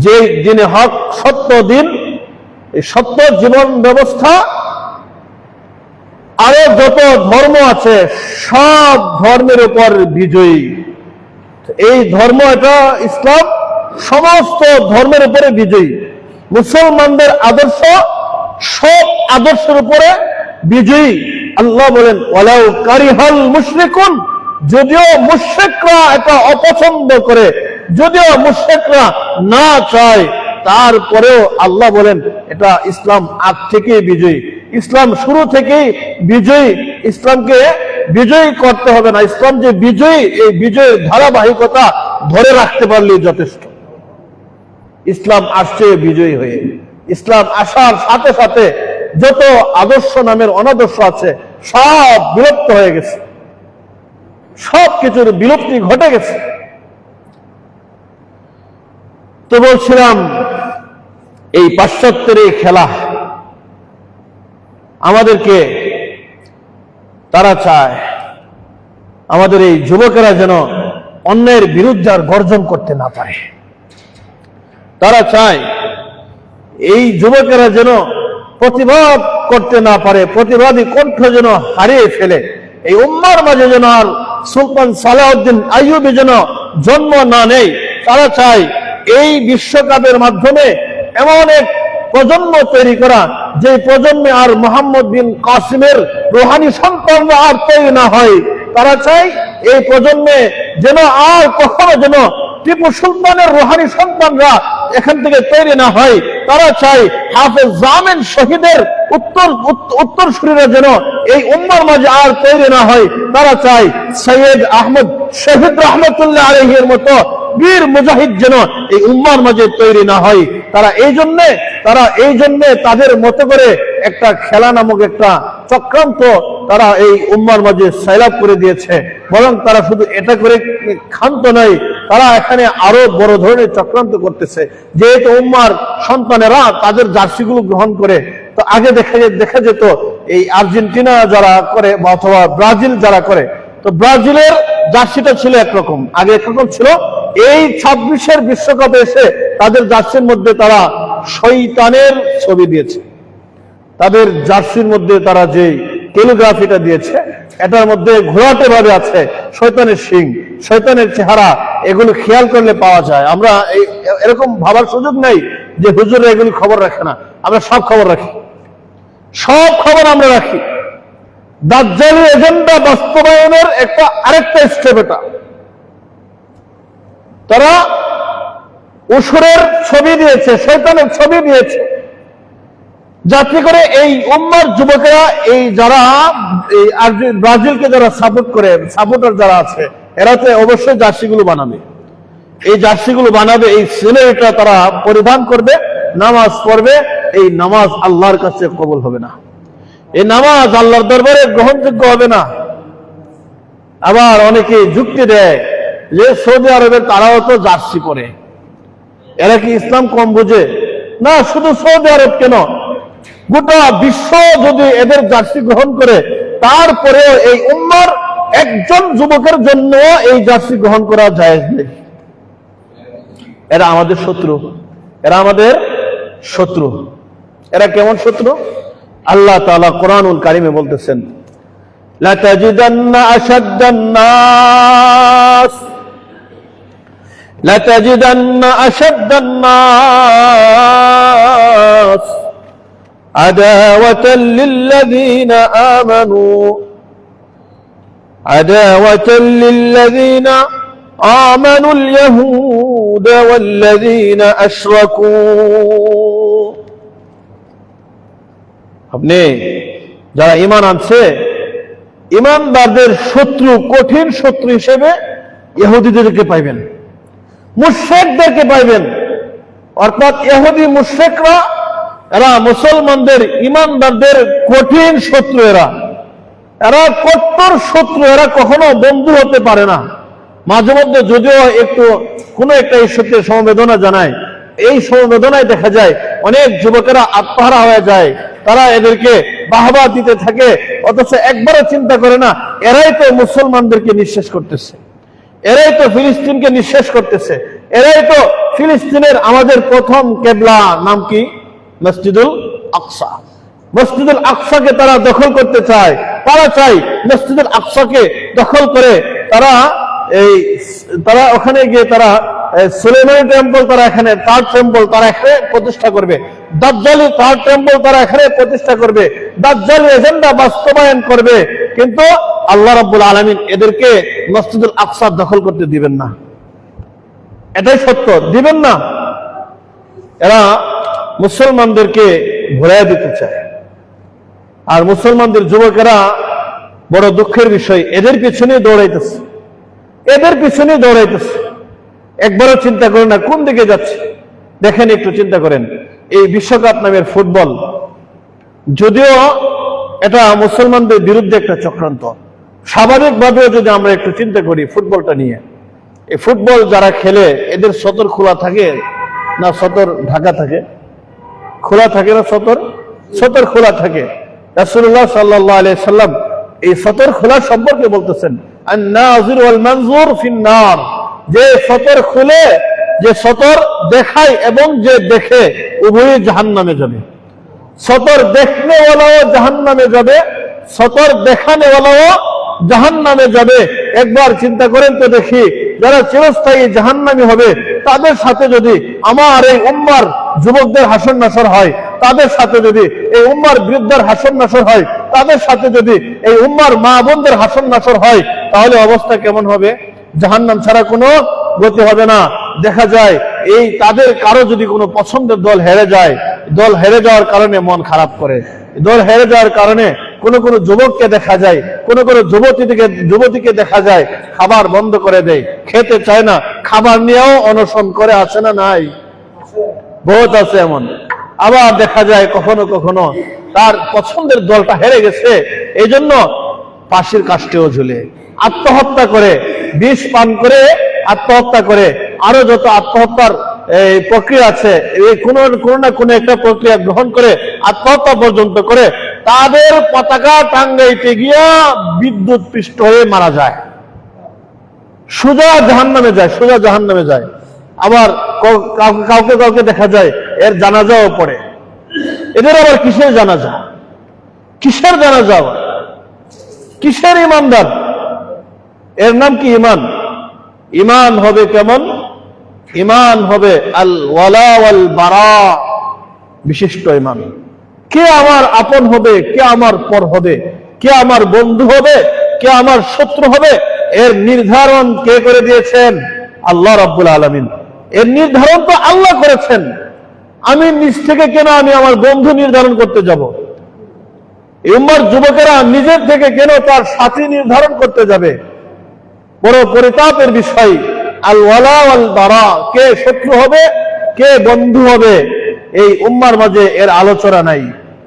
যে যিনি হক সত্য দিন, এই সত্য জীবন ব্যবস্থা আরো যত ধর্ম আছে সব ধর্মের উপর বিজয়ী। এই ধর্ম, এটা ইসলাম, সমস্ত ধর্মের উপরে বিজয়ী। মুসলমানদের আদর্শ সব আদর্শের উপরে বিজয়ী। আল্লাহ বলেন, ওয়ালাউ কারিহাল মুশরিকুন, যদিও মুশরিকরা এটা অপছন্দ করে, যদিও মুশরিকরা না চায়, তারপরেও আল্লাহ বলেন এটা ইসলাম আগ থেকে বিজয়ী, ইসলাম শুরু থেকেই বিজয়ী। ইসলামকে বিজয়ী করতে হবে না, ইসলাম যে বিজয়ী, এই বিজয়ের ধারাবাহিকতা ধরে রাখতে পারলেই যথেষ্ট। ইসলাম আসছে বিজয়ী হয়ে। ইসলাম আসার সাথে সাথে যত আদর্শ নামের অনাদর্শ আছে সব বিলুপ্ত হয়ে গেছে, সব কিছুর বিলুপ্তি ঘটে গেছে। তো বলছিলাম, এই পাশ্চাত্যের এই খেলা আমাদেরকে, তারা চায় আমাদের এই যুবকেরা যেন অন্যের বিরুদ্ধে আর গর্জন করতে না পারে। তারা চায় এই যুবকেরা যেন প্রতিবাদ করতে না পারে, প্রতিবাদী কণ্ঠ যেন হারিয়ে ফেলে। এই উম্মার মাঝে যেন আর সুলতান সালাউদ্দিন আইয়ুবী যেন জন্ম না নেয়। তারা চায় এই বিশ্বকাপের মাধ্যমে এমন এক প্রজন্ম তৈরি করা, যে প্রজন্মে আর মোহাম্মদ বিন কাসিমের রুহানি সন্তানরা আর তৈরি না হয়। তারা চায় এই প্রজন্মে যেন আর কখনো যেন টিপু সুলতানের রুহানি সন্তানরা এখান থেকে তৈরি না হয়। তারা চায় হাফেজ জামিন শহীদের উত্তরসূরিরা যেন এই উম্মার মাঝে আর তৈরি না হয়। তারা চায় সৈয়দ আহমদ শহীদ রহমতুল্লাহ আলাইহির মতো বীর মুজাহিদ যেন এই উম্মার মাঝে তৈরি না হয়। তারা এই জন্যে তাদের মতো করে একটা খেলা নামক একটা চক্রান্ত তারা এই উম্মার মাঝে সয়লাব করে দিয়েছে। বরং তারা শুধু এটা করে ক্ষান্ত নয়, তারা এখানে আরো বড় ধরনের চক্রান্ত করতেছে। যেহেতু উম্মার সন্তানেরা তাদের জার্সিগুলো গ্রহণ করে, তো আগে দেখা যেত এই আর্জেন্টিনা যারা করে অথবা ব্রাজিল যারা করে, তো ব্রাজিলের জার্সিটা ছিল একরকম, আগে একরকম ছিল। এই 26-এর বিশ্বকাপে এসে তাদের জার্সির মধ্যে তারা শয়তানের ছবি দিয়েছে। তাদের জার্সির মধ্যে তারা যে ক্যালিগ্রাফিটা দিয়েছে, এটার মধ্যে ঘোরাটে ভাবে আছে শয়তানের শিং, শয়তানের চেহারা। এগুলো খেয়াল করলে পাওয়া যায়। আমরা এরকম ভাবার সুযোগ নাই যে হুজুর এগুলি খবর রাখে না। আমরা সব খবর রাখি, সব খবর আমরা রাখি। দাজ্জালি এজেন্ডা বাস্তবায়নের আরেকটা স্টেপ এটা। তারা অসুরের ছবি দিয়েছে, শয়তানের ছবি দিয়েছে, যাতে করে এই উম্মার যুবকেরা এই যারা ব্রাজিলকে যারা সাপোর্ট করে, সাপোর্টার যারা আছে, এরা তো অবশ্যই জার্সিগুলো বানাবে। এই জার্সিগুলো বানাবে, এই সিনেটা তারা পরিধান করবে, নামাজ পড়বে। এই নামাজ আল্লাহর কাছে কবুল হবে না, এই নামাজ আল্লাহর দরবারে গ্রহণযোগ্য হবে না। আবার অনেকে যুক্তি দেয় যে সৌদি আরবের তারাও তো জার্সি পরে, এরা কি ইসলাম কম বুঝে? না, শুধু সৌদি আরব কেন, গোটা বিশ্ব যদি এদের জার্সি গ্রহণ করে, তারপরেও এই উম্মার একজন যুবকের জন্য এই জার্সি গ্রহণ করা জায়েজ নেই। এরা আমাদের শত্রু, এরা আমাদের শত্রু। এরা কেমন শত্রু? আল্লাহ তাআলা কোরআনুল কারিমে বলতেছেন, লাতাজিদান্না আশাদ্দান নাস আদাওয়াতাল লিল্লাযীনা আমানুল ইয়াহুদ ওয়াল্লাযীনা আশরাকু। আপনি যারা ঈমান আনছে, ঈমানদারদের শত্রু, কঠিন শত্রু হিসেবে ইহুদিদেরকে পাইবেন, মুশরিকদেরকে পাইবেন। অর্থাৎ ইহুদি মুশরিকরা এরা মুসলমানদের, ঈমানদারদের কঠিন শত্রু। এরা কট্টর শত্রু। এরা কখনো বন্ধু হতে পারে না। মাঝে মধ্যে যদিও একটু কোনো একটা ইস্যুতে সমবেদনা জানায়, এই সমবেদনায় দেখা যায় অনেক যুবকেরা আত্মহারা হয়ে যায়। তারা এদেরকে বাহবা দিতে থাকে, অথচ একবারও চিন্তা করে না এরাই তো মুসলমানদেরকে নিঃশেষ করতেছে, এরাই তো ফিলিস্তিনকে নিঃশেষ করতেছে, এরাই তো ফিলিস্তিনের আমাদের প্রথম কেবলা নাম কি? মসজিদুল আকসা। মসজিদুল আকসাকে তারা দখল করতে চায়। তারা চায় মসজিদুল আকসাকে দখল করে তারা ওখানে গিয়ে তারা সুলেমানি টেম্পল, তারা এখানে থার্ড টেম্পল তারা এখানে প্রতিষ্ঠা করবে। দাজ্জালি থার্ড টেম্পল তারা এখানে প্রতিষ্ঠা করবে, দাজ্জালি এজেন্ডা বাস্তবায়ন করবে। কিন্তু আল্লাহ রাব্বুল আলামিন এদেরকে মসজিদুল আকসা দখল করতে দিবেন না। এটাই সত্য, দিবেন না। এরা মুসলমানদেরকে ভুলাইয়া দিতে চায়। আর মুসলমানদের যুবকেরা বড় দুঃখের বিষয়, এদের পিছনে দৌড়াইতেছে, এদের পিছনে দৌড়াইতেছে। একবারও চিন্তা করেন না কোন দিকে যাচ্ছে। দেখেন, একটু চিন্তা করেন, এই বিশ্বকাপ নামের ফুটবল, যদিও এটা মুসলমানদের বিরুদ্ধে একটা চক্রান্ত, স্বাভাবিকভাবেও যদি আমরা একটু চিন্তা করি ফুটবলটা নিয়ে, এই ফুটবল যারা খেলে এদের সতর খোলা থাকে না সতর ঢাকা থাকে? খোলা থাকে না সতর খোলা থাকে। রাসূলুল্লাহ সাল্লাল্লাহু আলাইহি সাল্লাম এই সতর খোলা সম্পর্কে বলতেছেন, আন-নাযির ওয়াল মানযুর ফিন-নার। যে সতর খুলে, যে সতর দেখায় এবং যে দেখে, উভয়ই জাহান্নামে যাবে। সতর দেখনে ওয়ালাও জাহান্নামে যাবে, সতর দেখানে ওয়ালাও জাহান্নামে যাবে। একবার চিন্তা করেন তো দেখি, যারা চিরস্থায়ী জাহান্নামী হবে তাদের সাথে যদি আমার এই উম্মার যুবকদের হাসর নাসর হয়, তাদের সাথে যদি এই উম্মার বৃদ্ধের হাসর নাসর হয়, তাদের সাথে যদি এই উম্মার মা বোনদের হাসর নাসর হয়, তাহলে অবস্থা কেমন হবে? জাহান্নাম ছাড়া কোনো গতি হবে না। দেখা যায় এই তাদের কারো যদি কোনো পছন্দের দল হেরে যায়, দল হেরে যাওয়ার কারণে মন খারাপ করে, দল হেরে যাওয়ার কারণে কোন কোন যুবককে দেখা যায়, কোন কোন যুবতীকে দেখা যায় খাবার বন্ধ করে দেয়, খেতে চায় না, খাবার নিয়েও অনশন করে, আছে না নাই? বহুত আছে এমন। আবার দেখা যায় কখনো কখনো তার পছন্দের দলটা হেরে গেছে, এই জন্য ফাঁসির কাষ্ঠেও ঝুলে আত্মহত্যা করে, বিষ পান করে আত্মহত্যা করে, আরো যত আত্মহত্যার এই প্রক্রিয়া আছে, এই কোন না কোন একটা প্রক্রিয়া গ্রহণ করে আত্মহত্যা পর্যন্ত করে, তাদের পতাকা টাঙ্গাইতে গিয়া বিদ্যুৎ পৃষ্ঠ হয়ে মারা যায়, সোজা জাহান্নামে যায়, সোজা জাহান্নামে যায়। আবার কাউকে কাউকে দেখা যায় এর জানাজাও পড়ে। এদের আবার কিসের জানাজা? কিসের জানাজা? কিসের ইমানদার? এর নাম কি ইমান? ইমান হবে কেমন? ইমান হবে আল ওয়ালা ওয়াল বারা, বিশিষ্ট ইমান। কে আমার আপন হবে, কে আমার পর হবে, কে আমার বন্ধু হবে, কে আমার শত্রু হবে, এর নির্ধারণ কে করে দিয়েছেন? আল্লাহ রাব্বুল আলামিন। এর নির্ধারণ তো আল্লাহ করেছেন। আমি নিজ থেকে কেন আমি আমার বন্ধু নির্ধারণ করতে যাব? এই উম্মার যুবকেরা নিজের থেকে কেন তার সাথী নির্ধারণ করতে যাবে? বড় পরিতাপের বিষয়। আল ওয়ালা ওয়াল বারা, কে শত্রু হবে, কে বন্ধু হবে, এই উম্মার মাঝে এর আলোচনা নাই।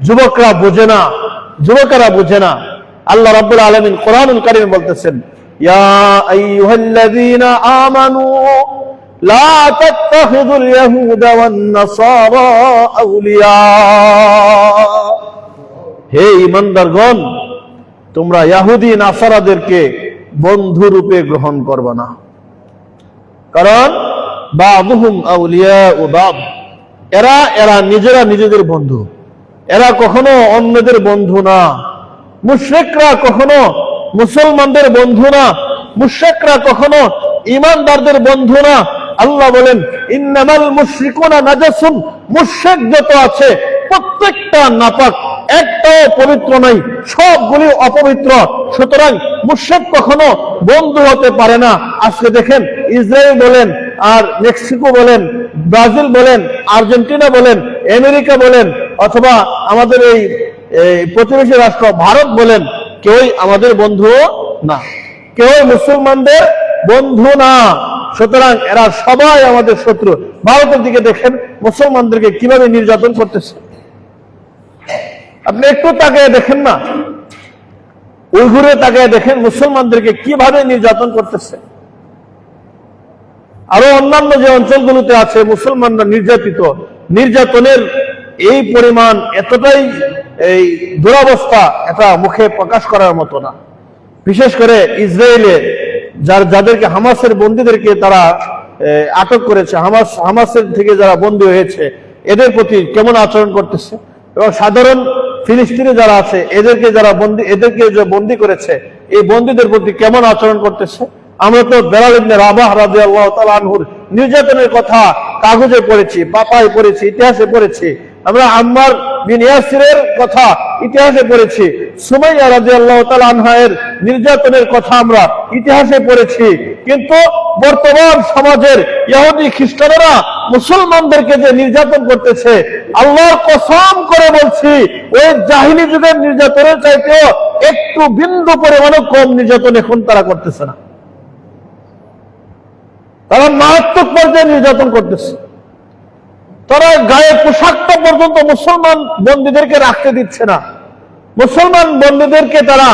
যুবকরা বোঝে না, যুবকেরা বোঝে না। আল্লাহ রাব্বুল আলামিন কোরআনুল কারীমে বলতেছেন, ইয়া আইয়ুহাল্লাযীনা আমানু লা তাত্তাখিযুল ইয়াহুদা ওয়ান নাসারা আউলিয়া। হে ঈমানদারগণ, তোমরা ইহুদি নাসারাদেরকে বন্ধু রূপে গ্রহণ করবে না। কারণ বা'দুহুম আউলিয়াউ বা'দ, এরা নিজেরা নিজেদের বন্ধু, এরা কখনো অন্যদের বন্ধু না। মুশরিকরা কখনো মুসলমানদের বন্ধু না, মুশরিকরা কখনো ঈমানদারদের বন্ধু না। আল্লাহ বলেন, ইন্নামাল মুশরিকুনা নাজাসুন, মুশরিক যত আছে প্রত্যেকটা নাপাক, একটাও পবিত্র নাই, সবগুলি অপবিত্র। সুতরাং মুশরিক কখনো বন্ধু হতে পারে না। আজকে দেখেন, ইসরায়েল বলেন, আর মেক্সিকো বলেন, ব্রাজিল বলেন, আর্জেন্টিনা বলেন, আমেরিকা বলেন, অথবা আমাদের এই প্রতিবেশী রাষ্ট্র ভারত বলেন, কেউই আমাদের বন্ধু না, কেউই মুসলমানদের বন্ধু না। সুতরাং এরা সবাই আমাদের শত্রু। ভারতের দিকে দেখেন মুসলমানদেরকে কিভাবে নির্যাতন করতেছে, আপনি একটু তাকিয়ে দেখেন না। উইঘুরে তাকিয়ে দেখেন মুসলমানদেরকে কিভাবে নির্যাতন করতেছে। আরো অন্যান্য যে অঞ্চলগুলোতে আছে মুসলমানরা নির্যাতিত, নির্যাতনের এই পরিমাণ এতটাই এই দুরবস্থা, এটা মুখে প্রকাশ করার মতো না। বিশেষ করে ইসরায়েলে যাদেরকে হামাসের বন্দীদেরকে তারা আটক করেছে, হামাসের থেকে যারা বন্দী হয়েছে, এদের প্রতি কেমন আচরণ করতেছে, এবং সাধারণ ফিলিস্তিনে যারা আছে এদেরকে যে বন্দী করেছে, এই বন্দীদের প্রতি কেমন আচরণ করতেছে। আমরা তো বেলাল ইবনে রাবাহ রাদিয়াল্লাহু তাআলা আনহুর নির্যাতনের কথা কাগজে পড়েছি, পাতায় পড়েছি, ইতিহাসে পড়েছি। আমরা আম্মার বিন ইয়াসিরের কথা ইতিহাসে পড়েছি, সুমাইয়া রাদিয়াল্লাহু তাআলা আনহার নির্যাতনের কথা আমরা ইতিহাসে পড়েছি। কিন্তু বর্তমান সমাজের ইহুদি খ্রিস্টানেরা মুসলমানদেরকে যে নির্যাতন করতেছে, আল্লাহর কসম করে বলছি, ওই জাহিলি যুগের নির্যাতনের চাইতেও একটু বিন্দু পরিমাণও কম নির্যাতন এখন তারা করতেছে না। তারা মারাত্মক পর্যায়ে নির্যাতন করতেছে। তারা গায়ে পোশাকটা পর্যন্ত মুসলমান বন্দীদেরকে রাখতে দিচ্ছে না। মুসলমান বন্দীদেরকে তারা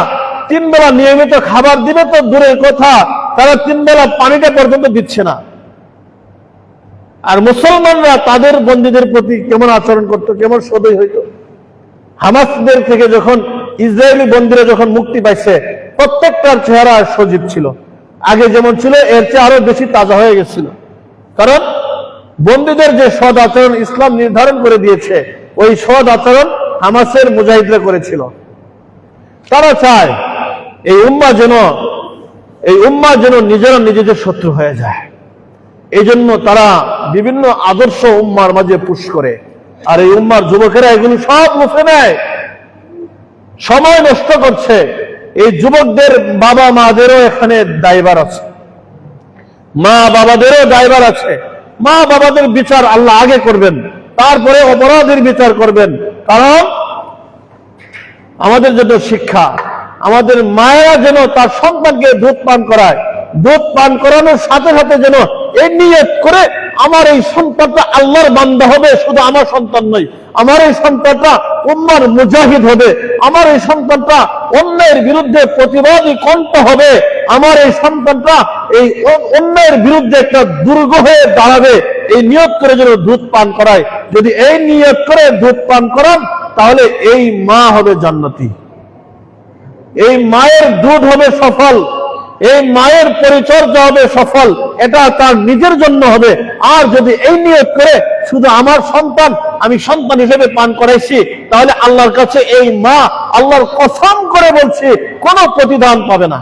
3 বেলা নিয়মিত খাবার দিবে তো দূরের কথা, তারা 3 বেলা পানিটা পর্যন্ত দিচ্ছে না। আর মুসলমানরা তাদের বন্দীদের প্রতি কেমন আচরণ করত, কেমন সদয় হইত। হামাসদের থেকে যখন ইসরায়েলি বন্দীরা যখন মুক্তি পাইছে, প্রত্যেকটার চেহারা সজীব ছিল, আগে যেমন ছিল এর চেয়ে আরো বেশি তাজা হয়ে গেছিল। কারণ বন্দীদের যে সৎ আচরণ ইসলাম নির্ধারণ করে দিয়েছে, ওই সৎ আচরণ হামাসের মুজাহিদরা করেছিল। তারা চায় এই উম্মাহ যেন নিজেরা নিজেদের শত্রু হয়ে যায়। এই জন্য তারা বিভিন্ন আদর্শ উম্মার মাঝে পুশ করে, আর এই উম্মার যুবকেরা এগুলো সব মুছে নেয়, সময় নষ্ট করছে। এই যুবকদের বাবা মাদেরও এখানে দায়ভার আছে, মা বাবাদেরও দায়ভার আছে। মা বাবাদের বিচার আল্লাহ আগে করবেন, তারপরে অপরাধের বিচার করবেন। কারণ আমাদের জন্য শিক্ষা, আমাদের মায়েরা যেন তার সন্তানকে দুধ পান করায়, দুধ পান করানোর সাথে সাথে যেন এই নিয়ত করে আমার এই সন্তানটা আল্লাহর বান্দা হবে, শুধু আমার সন্তান নয়, আমার এই সন্তানটা উম্মার মুজাহিদ হবে, আমার এই সন্তানটা অন্যের বিরুদ্ধে প্রতিবাদী কণ্ঠ হবে, আমার এই সন্তানটা এই অন্যের বিরুদ্ধে একটা দুর্গ হয়ে দাঁড়াবে, এই নিয়ত করে যেন দুধ পান করায়। যদি এই নিয়ত করে দুধ পান করান, তাহলে এই মা হবে জান্নাতি, এই মায়ের দুধ হবে সফল, এই মায়ের পরিচর্যা হবে সফল, এটা তার নিজের জন্য হবে। আর যদি এই নিয়ত করে শুধু আমার সন্তান, আমি সন্তান হিসেবে পান করাইছি, তাহলে আল্লাহর কাছে এই মা, আল্লাহর কসম করে বলছি, কোনো প্রতিদান পাবে না,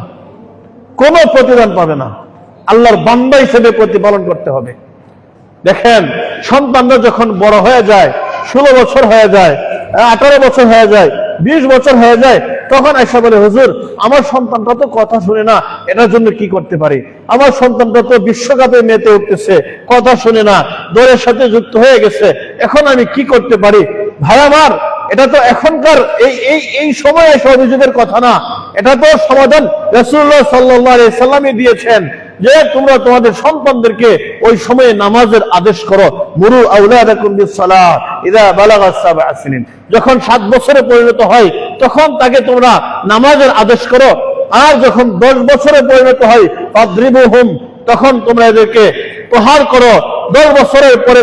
কোনো প্রতিদান পাবে না। আল্লাহর বান্দা হিসেবে প্রতিপালন করতে হবে। দেখেন, সন্তানরা যখন বড় হয়ে যায়, 16 বছর হয়ে যায়, 18 বছর হয়ে যায়, 20 বছর হয়ে যায়, তখন আয়েশা বলে, হুজুর আমার সন্তানটা তো কথা শুনে না, এটার জন্য কি করতে পারি? আমার সন্তানটা তো বিশ্বকাপে মেতে উঠতেছে, কথা শুনে না, দলের সাথে যুক্ত হয়ে গেছে, এখন আমি কি করতে পারি? ভাই আমার, এটা তো এখনকার এই সময়ে এসে অভিযোগের কথা না, এটা তো সমাধান রাসূলুল্লাহ সাল্লাল্লাহু আলাইহি সাল্লামই দিয়েছেন, যে তোমরা তোমাদের সন্তানদেরকে ওই সময়ে নামাজের আদেশ করো। মুরু আওলাদাকুম বিসসালাহ ইযা বালাগা 7 সিনিন, যখন 7 বছরে পরিণত হয় তখন তাকে তোমরা নামাজের আদেশ করো। আর যখন 10 বছরে পরিণত হয় ফাদরিবুহুম, তখন তোমরা এদেরকে প্রহার করো। 10 বছরের পরে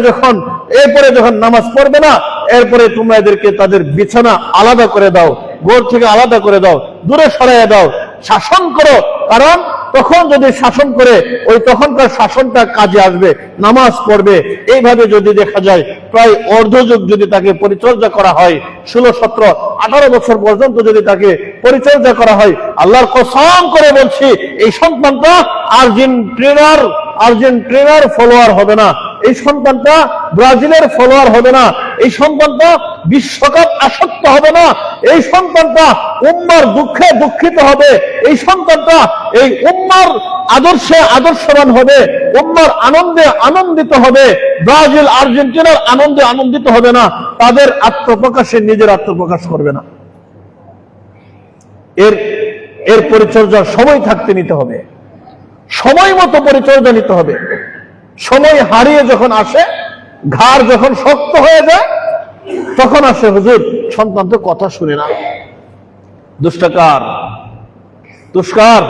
এরপরে যখন নামাজ পড়বে না, এরপরে তোমরা এদেরকে তাদের বিছানা আলাদা করে দাও, ঘর থেকে আলাদা করে দাও, দূরে সরাইয়া দাও, শাসন করো। কারণ তখন যদি শাসন করে, ওই তখনকার শাসনটা কাজে আসবে, নামাজ পড়বে। এইভাবে যদি দেখা যায় প্রায় অর্ধযুগ যদি তাকে পরিচর্যা করা হয়, 16, 17, 18 বছর পর্যন্ত যদি তাকে পরিচর্যা করা হয়, আল্লাহর কসম করে বলছি, এই সন্তানটা আর্জেন্টিনার ফলোয়ার হবে না, এই সন্তানটা ব্রাজিলের ফলোয়ার হবে না, এই সন্তানটা বিশ্বকাপ আসক্ত হবে না, এই সন্তানটা উম্মার দুঃখে দুঃখিত হবে, এই সন্তানটা এই উম্মার আদর্শে আদর্শবান হবে, উম্মার আনন্দে আনন্দিত হবে। ব্রাজিল আর্জেন্টিনার আনন্দে আনন্দিত হবে না, তাদের আত্মপ্রকাশে নিজের আত্মপ্রকাশ করবে না। এর পরিচর্যার সময় থাকতে নিতে হবে, সময় মতো পরিচর্যা নিতে হবে। সময় হারিয়ে যখন আসে, ঘাড় যখন শক্ত হয়ে যায়, তখন আসে, হুজুর সন্তান তো কথা শুনে না। দুষ্কার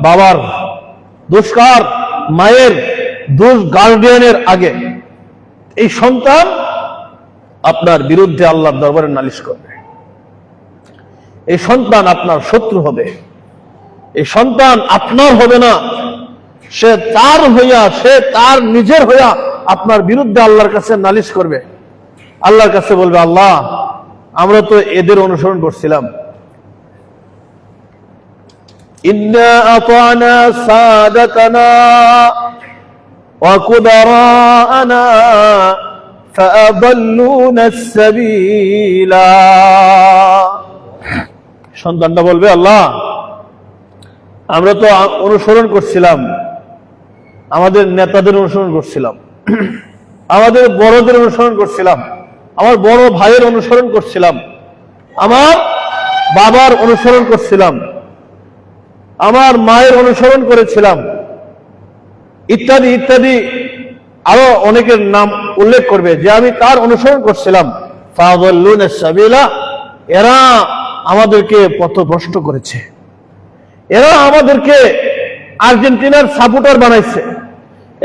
বাবার, দুষ্কার মায়ের, দোষ গার্ডিয়ানের আগে এই সন্তান আপনার বিরুদ্ধে আল্লাহর দরবারে নালিশ করবে, এই সন্তান আপনার শত্রু হবে, এই সন্তান আপনার হবে না, সে তার নিজের হইয়া আপনার বিরুদ্ধে আল্লাহর কাছে নালিশ করবে। আল্লাহর কাছে বলবে, আল্লাহ আমরা তো এদের অনুসরণ করছিলাম, ইন্না আতানা সাদাতানা ওয়া কুবরানা ফাআদাল্লুনা আস-সাবিলা। সন্তানটা বলবে, আল্লাহ আমরা তো অনুসরণ করছিলাম, আমাদের নেতাদের অনুসরণ করছিলাম, আমাদের বড়দের অনুসরণ করছিলাম, আমার বড় ভাইয়ের অনুসরণ করছিলাম, আমার বাবার অনুসরণ করছিলাম, আমার মায়ের অনুসরণ করেছিলাম, ইত্যাদি ইত্যাদি। আরো অনেকের নাম উল্লেখ করবে যে আমি তার অনুসরণ করছিলাম। ফাদাল্লুনা সাবিলা, এরা আমাদেরকে পথভ্রষ্ট করেছে, এরা আমাদেরকে আর্জেন্টিনার সাপোর্টার বানাইছে,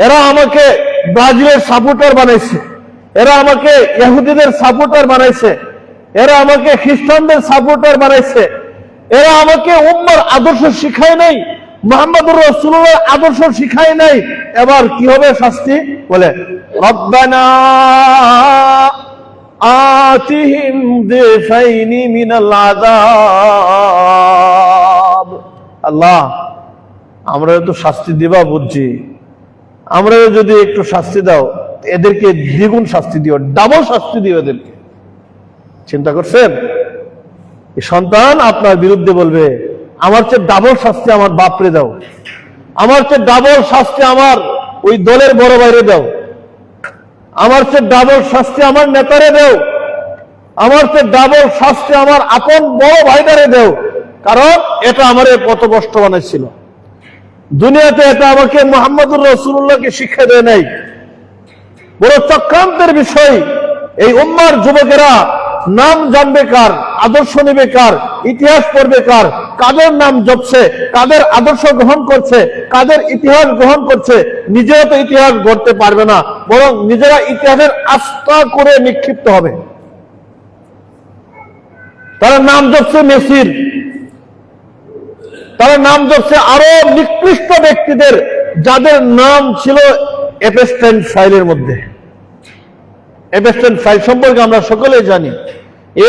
এরা আমাকে ব্রাজিলের সাপোর্টার বানাইছে, এরা আমাকে ইহুদিদের সাপোর্টার বানাইছে, এরা আমাকে খ্রিস্টানদের সাপোর্টার বানাইছে, এরা আমাকে উম্মার আদর্শ শিখায় নাই, মুহাম্মদুর রাসূলুল্লাহর আদর্শ শিখায় নাই। এবার কি হবে শাস্তি? বলে, রব্বানা আতিহিম দিফাইনি মিনাল আযাব। আল্লাহ আমরা তো শাস্তি দিবা বুঝছি, আমরা যদি একটু শাস্তি দাও, এদেরকে দ্বিগুণ শাস্তি দিও, ডাবল শাস্তি দিও এদেরকে। চিন্তা করছেন? এই সন্তান আপনার বিরুদ্ধে বলবে, আমার চেয়ে ডাবল শাস্তি আমার বাপরে দাও, আমার চেয়ে ডাবল শাস্তি আমার ওই দলের বড় ভাইরে দাও, আমার চেয়ে ডাবল শাস্তি আমার নেতারে দেও, আমার চেয়ে ডাবল শাস্তি আমার আপন বড় ভাইদারে দেও, কারণ এটা আমার পথভ্রষ্ট বানাইছিল। দুনিয়াতে এটা আমাকে মুহাম্মদুর রাসূলুল্লাহকে শিক্ষা দেয় নাই। বড় চক্রান্তের বিষয়। এই উম্মার যুবকেরা নাম জানবে কার, আদর্শ নেবে কার, ইতিহাস পড়বে কার, কাদের নাম জপছে, কাদের আদর্শ গ্রহণ করছে, কাদের ইতিহাস গ্রহণ করছে, নিজেরা তো ইতিহাস গড়তে পারবে না, বরং নিজেরা ইতিহাসের আস্থা করে নিক্ষিপ্ত হবে। তারা নাম জপছে মেসির, তারা নাম জপছে আরো নিকৃষ্ট ব্যক্তিদের, যাদের নাম ছিল এপস্টাইন ফাইলের মধ্যে। এপস্টাইন ফাইল সম্পর্কে আমরা সকলেই জানি।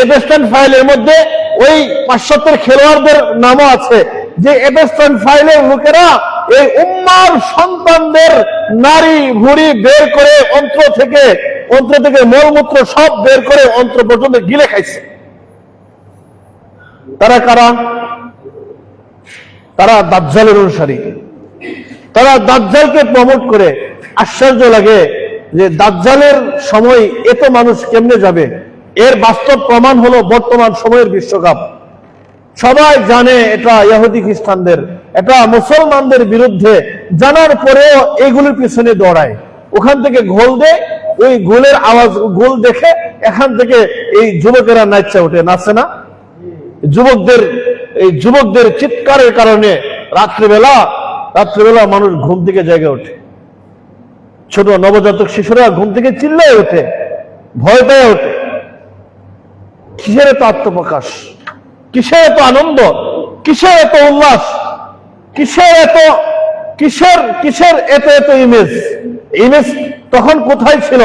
এপস্টাইন ফাইলের মধ্যে ওই পাশ্চাত্যের খেলোয়াড়দের নামও আছে, যে এপস্টাইন ফাইলের লোকেরা এই উম্মার সন্তানদের নারী ভুঁড়ি বের করে অন্ত্র থেকে মলমূত্র সব বের করে অন্ত্র পর্যন্ত গিলে খাইছে। তারা কারা? তারা দাজ্জালের অনুসারী। তারা দাজ্জালকে প্রমোট করে। আশ্চর্য লাগে যে দাজ্জালের সময় এত মানুষ কেমনে যাবে। এর বাস্তব প্রমাণ হলো বর্তমান সময়ের বিশ্বকাপ। সবাই জানে এটা ইহুদি খ্রিস্টানদের, এটা মুসলমানদের বিরুদ্ধে, জানার পরেও এগুলোর পিছনে দৌড়ায়। ওখান থেকে গোল দেয়, ওই গোলের আওয়াজ, গোল দেখে এখান থেকে এই যুবকেরা নাচে ওঠে, নাচে না? যুবকদের চিৎকারের কারণে রাত্রিবেলা মানুষ ঘুম থেকে জেগে ওঠে। ছোট নবজাতক শিশুরা ঘুম থেকে চিল্লায় ওঠে, ভয় পেয়ে ওঠে। কিসের এত আত্মপ্রকাশ, কিসের এত আনন্দ, কিসের এত উল্লাস, কিসের এত এত ইমেজ তখন কোথায় ছিল?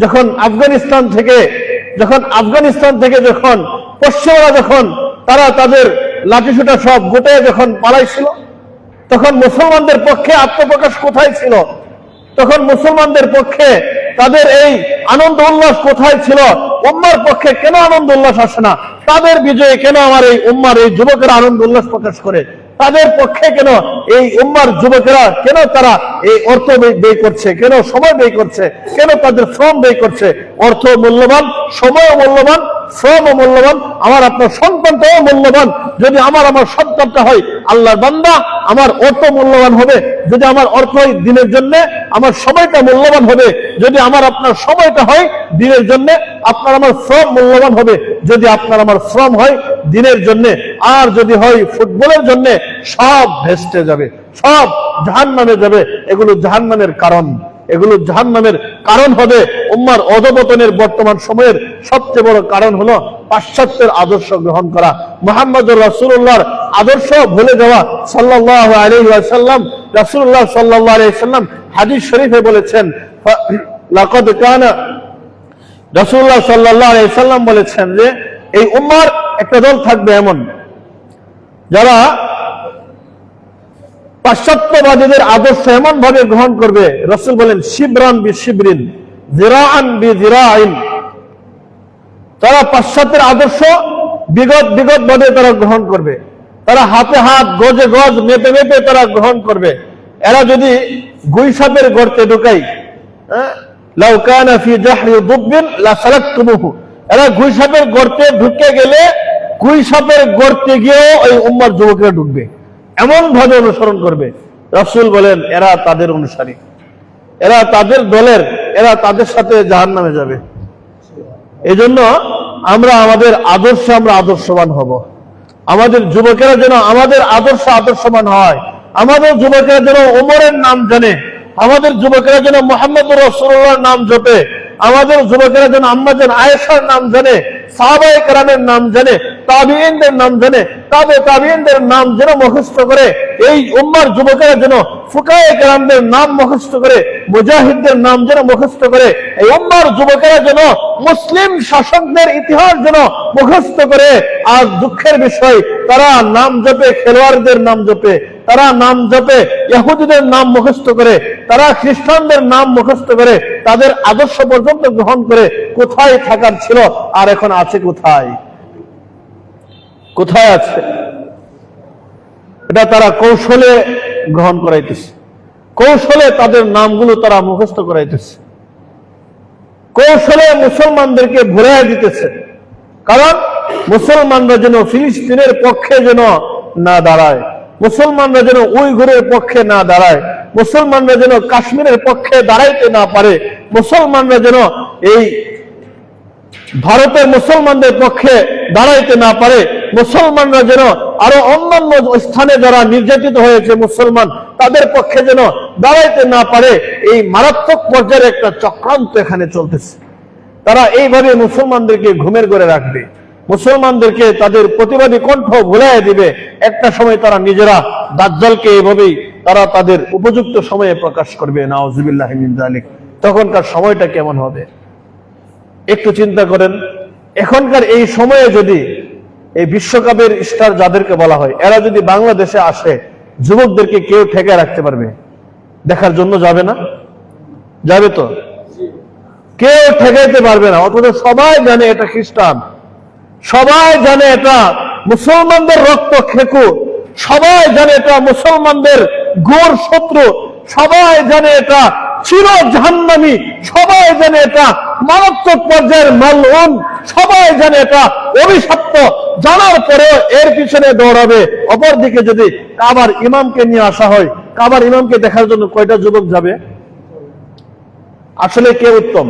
যখন আফগানিস্তান থেকে যখন পশ্চিমরা যখন তারা তাদের লাঠিসোঁটা সব গোটে যখন পালাইছিল, তখন মুসলমানদের পক্ষে আত্মপ্রকাশ কোথায় ছিল? তখন মুসলমানদের পক্ষে তাদের এই আনন্দ উল্লাস কোথায় ছিল? উম্মার পক্ষে কেন আনন্দ উল্লাস আসে না? তাদের বিজয়ে কেন আমার এই উম্মার এই যুবকেরা আনন্দ উল্লাস প্রকাশ করে? তাদের পক্ষে কেন এই উম্মার যুবকেরা, কেন তারা এই অর্থ ব্যয় করছে, কেন সময় ব্যয় করছে, কেন তাদের শ্রম ব্যয় করছে? অর্থ মূল্যবান, সময় মূল্যবান, শ্রম মূল্যবান, আমার আপনার সন্তানটাও মূল্যবান। যদি আমার সন্তানটা হয় আল্লাহর বান্দা, আমার অর্থ মূল্যবান হবে। যদি আমার অর্থ হয় দিনের জন্য, আমার সময়টা মূল্যবান হবে। যদি আমার আপনার সময়টা হয় দিনের জন্য, আপনার আমার শ্রম মূল্যবান হবে। যদি আপনার আমার শ্রম হয় দিনের জন্য, আর যদি হয় ফুটবলের জন্য, সব ভেস্তে যাবে, সব জাহান্নামে যাবে। এগুলো জাহান্নামের কারণ হবে। উম্মার অধঃপতনের বর্তমান সময়ের সবচেয়ে বড় কারণ হলো পাশ্চাত্যের আদর্শ গ্রহণ করা, মুহাম্মদুর রাসূলুল্লাহর আদর্শ ভুলে যাওয়া। সাল্লাল্লাহু আলাইহি ওয়াসাল্লাম, রাসূলুল্লাহ সাল্লাল্লাহু আলাইহি ওয়াসাল্লাম হাদিস শরীফে বলেছেন, লাকাদ কানা, রাসূলুল্লাহ সাল্লাল্লাহু আলাইহি ওয়াসাল্লাম বলেছেন যে এই উম্মার একটা দল থাকবে এমন, যারা পাশ্চাত্যবাদীদের আদর্শ এমন ভাবে গ্রহণ করবে, রাসূল বলেন শিবরান বি শিবরিন, জিরাআন বি জিরাইন। তারা পাশ্চাত্যের আদর্শ বিগত ভাবে তারা গ্রহণ করবে। তারা হাতে হাত, গজে গজ, মেপে মেপে তারা গ্রহণ করবে। এরা যদি গুইসাপের গর্তে ঢুকায়, লাউ কানা ফি জাহরি দুব্বিন লাসালাকতুমুহু, এরা গুইসাপের গর্তে ঢুকে গেলে গুইসাপের গর্তে গিয়েও এই উম্মার যুবকেরা ঢুকবে, এমন ভাবে অনুসরণ করবে। রাসূল বলেন এরা তাদের অনুসারী, এরা তাদের দলের, এরা তাদের সাথে জাহান্নামে যাবে। এই জন্য আমরা আমাদের আদর্শে আমরা আদর্শবান হব। আমাদের যুবকেরা যেন আমাদের আদর্শবান হয়। আমাদের যুবকেরা যেন ওমরের নাম জানে, আমাদের যুবকেরা যেন মুহাম্মদুর রাসূলুল্লাহর নাম জপে, আমাদের যুবকেরা যেন আম্মা জান আয়েশার নাম জানে, সাহাবায়ে কেরামের নাম জানে, তাবিঈনদের নাম জানে, তাবিঈনদের নাম যেন মুখস্থ করে। এই উম্মার যুবকেরা যেন ফুকায়ে কেরামদের নাম মুখস্থ করে, মুজাহিদদের নাম যেন মুখস্থ করে। এই উম্মার যুবকেরা যেন মুসলিম শাসকদের ইতিহাস যেন মুখস্থ করে। আর দুঃখের বিষয়, তারা নাম জপে খেলোয়াড়দের নাম জপে, তারা নাম জপে ইহুদিদের নাম মুখস্থ করে, তারা খ্রিস্টানদের নাম মুখস্থ করে, তাদের আদর্শ পর্যন্ত গ্রহণ করে। কোথায় থাকার ছিল আর এখন আছে কোথায় আছে? এটা তারা কৌশলে গ্রহণ করাইতেছে, কৌশলে তাদের নামগুলো তারা মুখস্থ করাইতেছে। কৌশলে মুসলমানদেরকে ভুলিয়ে দিতেছে, কারণ মুসলমানরা যেন ফিলিস্তিনের পক্ষে যেন না দাঁড়ায়, মুসলমানরা যেন উইঘুরের পক্ষে না দাঁড়ায়, মুসলমানরা যেন কাশ্মীরের পক্ষে দাঁড়াইতে না পারে, মুসলমানরা যেন এই ভারতের মুসলমানদের পক্ষে দাঁড়াইতে না পারে, মুসলমানরা যেন আরো অন্যান্য স্থানে যারা নির্যাতিত হয়েছে মুসলমান তাদের পক্ষে যেন দাঁড়াইতে না পারে, এই মারাত্মক পর্যায়ের একটা চক্রান্ত এখানে চলতেছে। তারা এইভাবে মুসলমানদেরকে ঘুমের ঘরে রাখবে, মুসলমানদেরকে তাদের প্রতিবাদী কণ্ঠ ভুলাই দিবে। একটা সময় তারা নিজেরা দাজ্জালকে এইভাবেই তারা তাদের উপযুক্ত সময়ে প্রকাশ করবে। নাউযুবিল্লাহ মিন যালিক। তখনকার সময়টা কেমন হবে একটু চিন্তা করেন। এখনকার এই সময়ে যদি এই বিশ্বকাপের স্টার যাদেরকে বলা হয় এরা যদি বাংলাদেশে আসে, যুবকদেরকে কেউ ঠেকে রাখতে পারবে? দেখার জন্য যাবে না? যাবে তো? কেউ ঠেকাইতে পারবে না। অথচ সবাই জানে এটা খ্রিস্টান, সবাই জানে এটা মুসলমানদের রক্ত খেকু, সবাই জানে এটা মুসলমানদের ঘোর শত্রু, সবাই জানে এটা চির জাহান্নামী, সবাই জানে এটা মারাত্মক পর্যায়ের মালউন, সবাই জানে এটা অভিশপ্ত। জানার পরেও এর পিছনে দৌড়াবে। অপরদিকে যদি কাবার ইমামকে নিয়ে আসা হয়, কাবার ইমামকে দেখার জন্য কয়টা যুবক যাবে? আসলে কে উত্তম?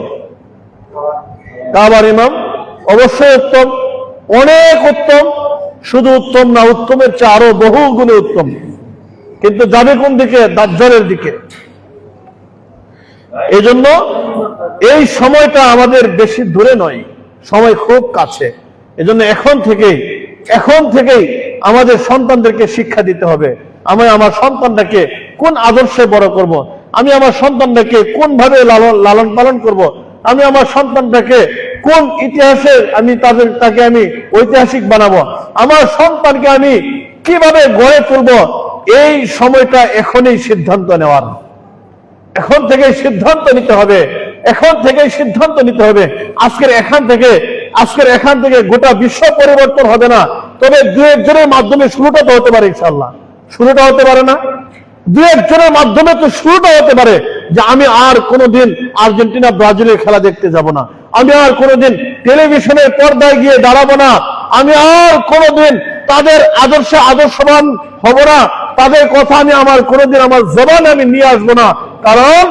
কাবার ইমাম অবশ্যই উত্তম, অনেক উত্তম। শুধু উত্তম না, উত্তমের চেয়ে আরো বহু গুণে উত্তম। কিন্তু যাবে কোন দিকে? দাজ্জালের দিকে। এই জন্য এই সময়টা আমাদের বেশি দূরে নয়, সময় খুব কাছে। এজন্য এখন থেকেই আমাদের সন্তানদেরকে শিক্ষা দিতে হবে। আমি আমার সন্তানটাকে কোন আদর্শে বড় করব, আমি আমার সন্তানটাকে কোন ভাবে লালন পালন করব, আমি আমার সন্তানটাকে কোন ইতিহাসে তাকে আমি ঐতিহাসিক বানাবো, আমার সন্তানকে আমি কিভাবে গড়ে তুলব, এই সময়টা এখনই সিদ্ধান্ত নেওয়ার। এখন থেকে সিদ্ধান্ত নিতে হবে, এখন থেকে সিদ্ধান্ত নিতে হবে। আজকের এখান থেকে গোটা বিশ্ব পরিবর্তন হবে না, তবে দু একজনের মাধ্যমে শুরুটা তো হতে পারে। ইনশাআল্লাহ শুরুটা হতে পারে না? দু একজনের মাধ্যমে তো শুরুটা হতে পারে যে আমি আর কোনোদিন আর্জেন্টিনা ব্রাজিলের খেলা দেখতে যাব না, আমি আর কোনোদিন টেলিভিশনের পর্দায় গিয়ে দাঁড়াবো না, আমি আর কোনোদিন তাদের আদর্শে আদর্শবান হব না, তাদের কথা আমি আমার কোনোদিন আমার জবানে আমি নিয়ে আসবো না। কারণ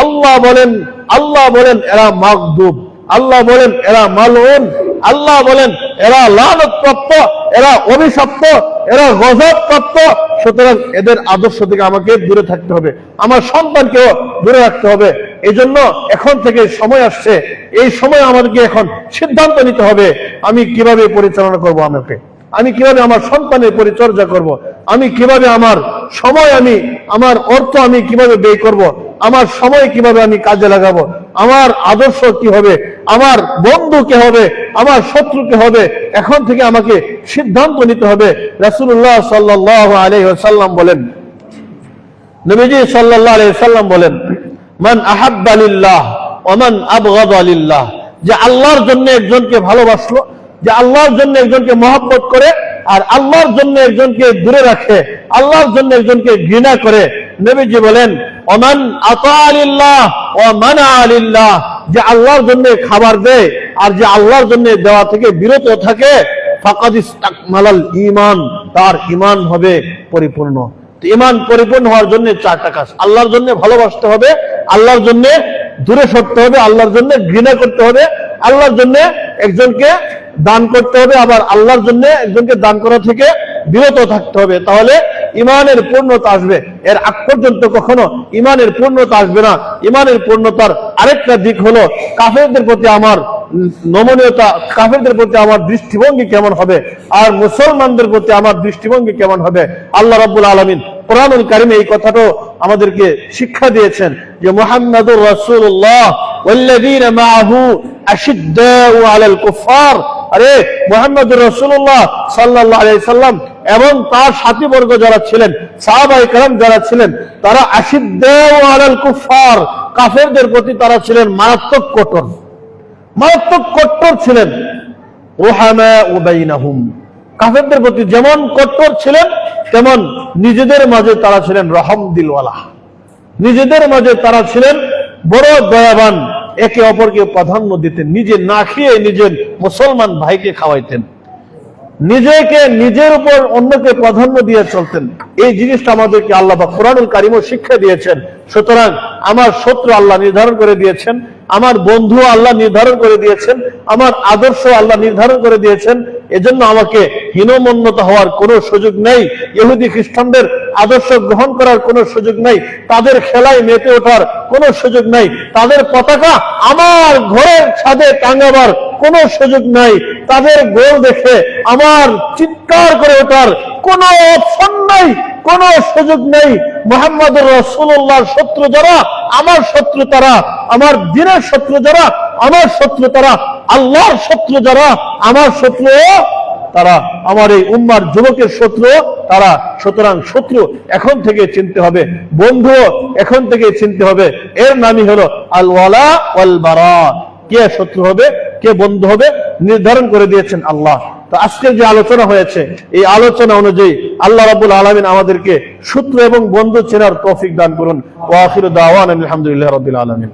আল্লাহ বলেন এরা মাগদুব, আল্লাহ বলেন এরা মালউন, আল্লাহ বলেন এরা লানত প্রাপ্ত, এরা অভিশপ্ত, এরা গজব প্রাপ্ত। সুতরাং এদের আদর্শ থেকে আমাকে দূরে থাকতে হবে, আমার সন্তানকেও দূরে রাখতে হবে। এই জন্য এখন থেকে সময় আসছে, এই সময় আমাদেরকে এখন সিদ্ধান্ত নিতে হবে আমি কিভাবে পরিচালনা করব, আমি কিভাবে আমার সন্তানের পরিচর্যা করব, আমি কিভাবে আমার সময় আমার অর্থ আমি কিভাবে ব্যয় করব, আমার সময় কিভাবে আমি কাজে লাগাবো, আমার আদর্শ কি হবে, আমার বন্ধু কে হবে, আমার শত্রু কে হবে। এখন থেকে আমাকে সিদ্ধান্ত নিতে হবে। রাসূলুল্লাহ সাল্লাল্লাহু আলাইহি ওয়াসাল্লাম বলেন, নবীজি সাল্লাল্লাহু আলাইহি ওয়াসাল্লাম বলেন, মান আহাব্বা লিল্লাহ ওয়া মান আবগাদা লিল্লাহ, যে আল্লাহর জন্য একজনকে ভালোবাসলো, যে আল্লাহর জন্য একজনকে মহব্বত করে আর আল্লাহর জন্য একজনকে দূরে রাখে, আল্লাহর জন্য একজনকে ঘৃণা করে। নবীজি বলেন, ওমান আতা লিল্লাহ ওয়া মানা লিল্লাহ, যে আল্লাহর জন্য খাবার দেয় আর যে আল্লাহর জন্য দেওয়া থেকে বিরত থাকে, ফাকাদ ইসতাকমালাল ঈমান, তার ঈমান হবে পরিপূর্ণ। তো ঈমান পরিপূর্ণ হওয়ার জন্য চারটা কাজ: আল্লাহর জন্য ভালোবাসতে হবে, আল্লাহর জন্য দূরে সরতে হবে, আল্লাহর জন্য ঘৃণা করতে হবে, আল্লাহর জন্য একজনকে দান করতে হবে, আবার আল্লাহর জন্য একজনকে দান করা থেকে বিরত থাকতে হবে। তাহলে ঈমানের পূর্ণতা আসবে। এর আগ পর্যন্ত কখনো ঈমানের পূর্ণতা আসবে না। ঈমানের পূর্ণতার আরেকটা দিক হলো কাফেরদের প্রতি আমার নমনীয়তা, কাফেরদের প্রতি আমার দৃষ্টিভঙ্গি কেমন হবে, আর মুসলমানদের প্রতি আমার দৃষ্টিভঙ্গি কেমন হবে। আল্লাহ রাব্বুল আলামিন কোরআনুল কারীমে এই কথাটাও আমাদেরকে শিক্ষা দিয়েছেন যে মুহাম্মাদুর রাসূলুল্লাহ ওয়াল্লাযীনা মাআহু আশিদ্দাউ আলাল কুফার। আরে মুহাম্মাদুর রাসূলুল্লাহ সাল্লাল্লাহু আলাইহি সাল্লাম এবং তার সাথীবর্গ যারা ছিলেন, সাহাবায়ে কেরাম যারা ছিলেন, তারা আশিদ্দাউ আলাল কুফার, কাফেরদের প্রতি তারা ছিলেন মারাত্মক কঠোর ছিলেন। রুহামাউ বাইনাহুম, কাফেরদের প্রতি যেমন কঠোর ছিলেন তেমন নিজেদের মাঝে তারা ছিলেন রহম দিলওয়ালা, নিজেদের মাঝে তারা ছিলেন বড় দয়াবান। একে অপরকে প্রাধান্য দিতেন, নিজে না খেয়ে নিজের মুসলমান ভাইকে খাওয়াইতেন, নিজের উপর অন্যকে প্রাধান্য দিয়ে চলতেন। এই জিনিসটা আমাদেরকে আল্লাহ বা কোরআনুল কারীমও শিক্ষা দিয়েছেন। সুতরাং আমার শত্রু আল্লাহ নির্ধারণ করে দিয়েছেন, আমার বন্ধু আল্লাহ নির্ধারণ করে দিয়েছেন, আমার আদর্শ আল্লাহ নির্ধারণ করে দিয়েছেন। এজন্য আমাকে হীনমন্যত হওয়ার কোনো সুযোগ নেই, ইহুদি খ্রিস্টানদের আদর্শ গ্রহণ করার কোনো সুযোগ নেই, তাদের খেলায় মেতে ওঠার কোনো সুযোগ নেই, তাদের পতাকা আমার ঘরের ছাদে টাঙাবার কোনো সুযোগ নাই, তাদের গোল দেখে আমার চিৎকার করে ওঠার কোনো অপশন নাই, কোনো সুযোগ নেই। মুহাম্মদুর রাসূলুল্লাহর শত্রু যারা আমার শত্রু তারা, আমার দ্বীনের শত্রু যারা আমার শত্রু তারা, আল্লাহর শত্রু যারা আমার শত্রু তারা, আমার এই উম্মার যুবকের শত্রু তারা। সুতরাং শত্রু এখন থেকে চিনতে হবে, বন্ধু এখন থেকে চিনতে হবে। এর নামই হলো আল ওয়ালা ওয়াল বারা। কে শত্রু হবে কে বন্ধু হবে নির্ধারণ করে দিয়েছেন আল্লাহ। তো আজকের যে আলোচনা হয়েছে, এই আলোচনা অনুযায়ী আল্লাহ রাব্বুল আলামিন আমাদেরকে শত্রু এবং বন্ধু চেনার তৌফিক দান করুন। ওয়া আখিরু দাওয়ানা আলহামদুলিল্লাহি রাব্বিল আলামিন।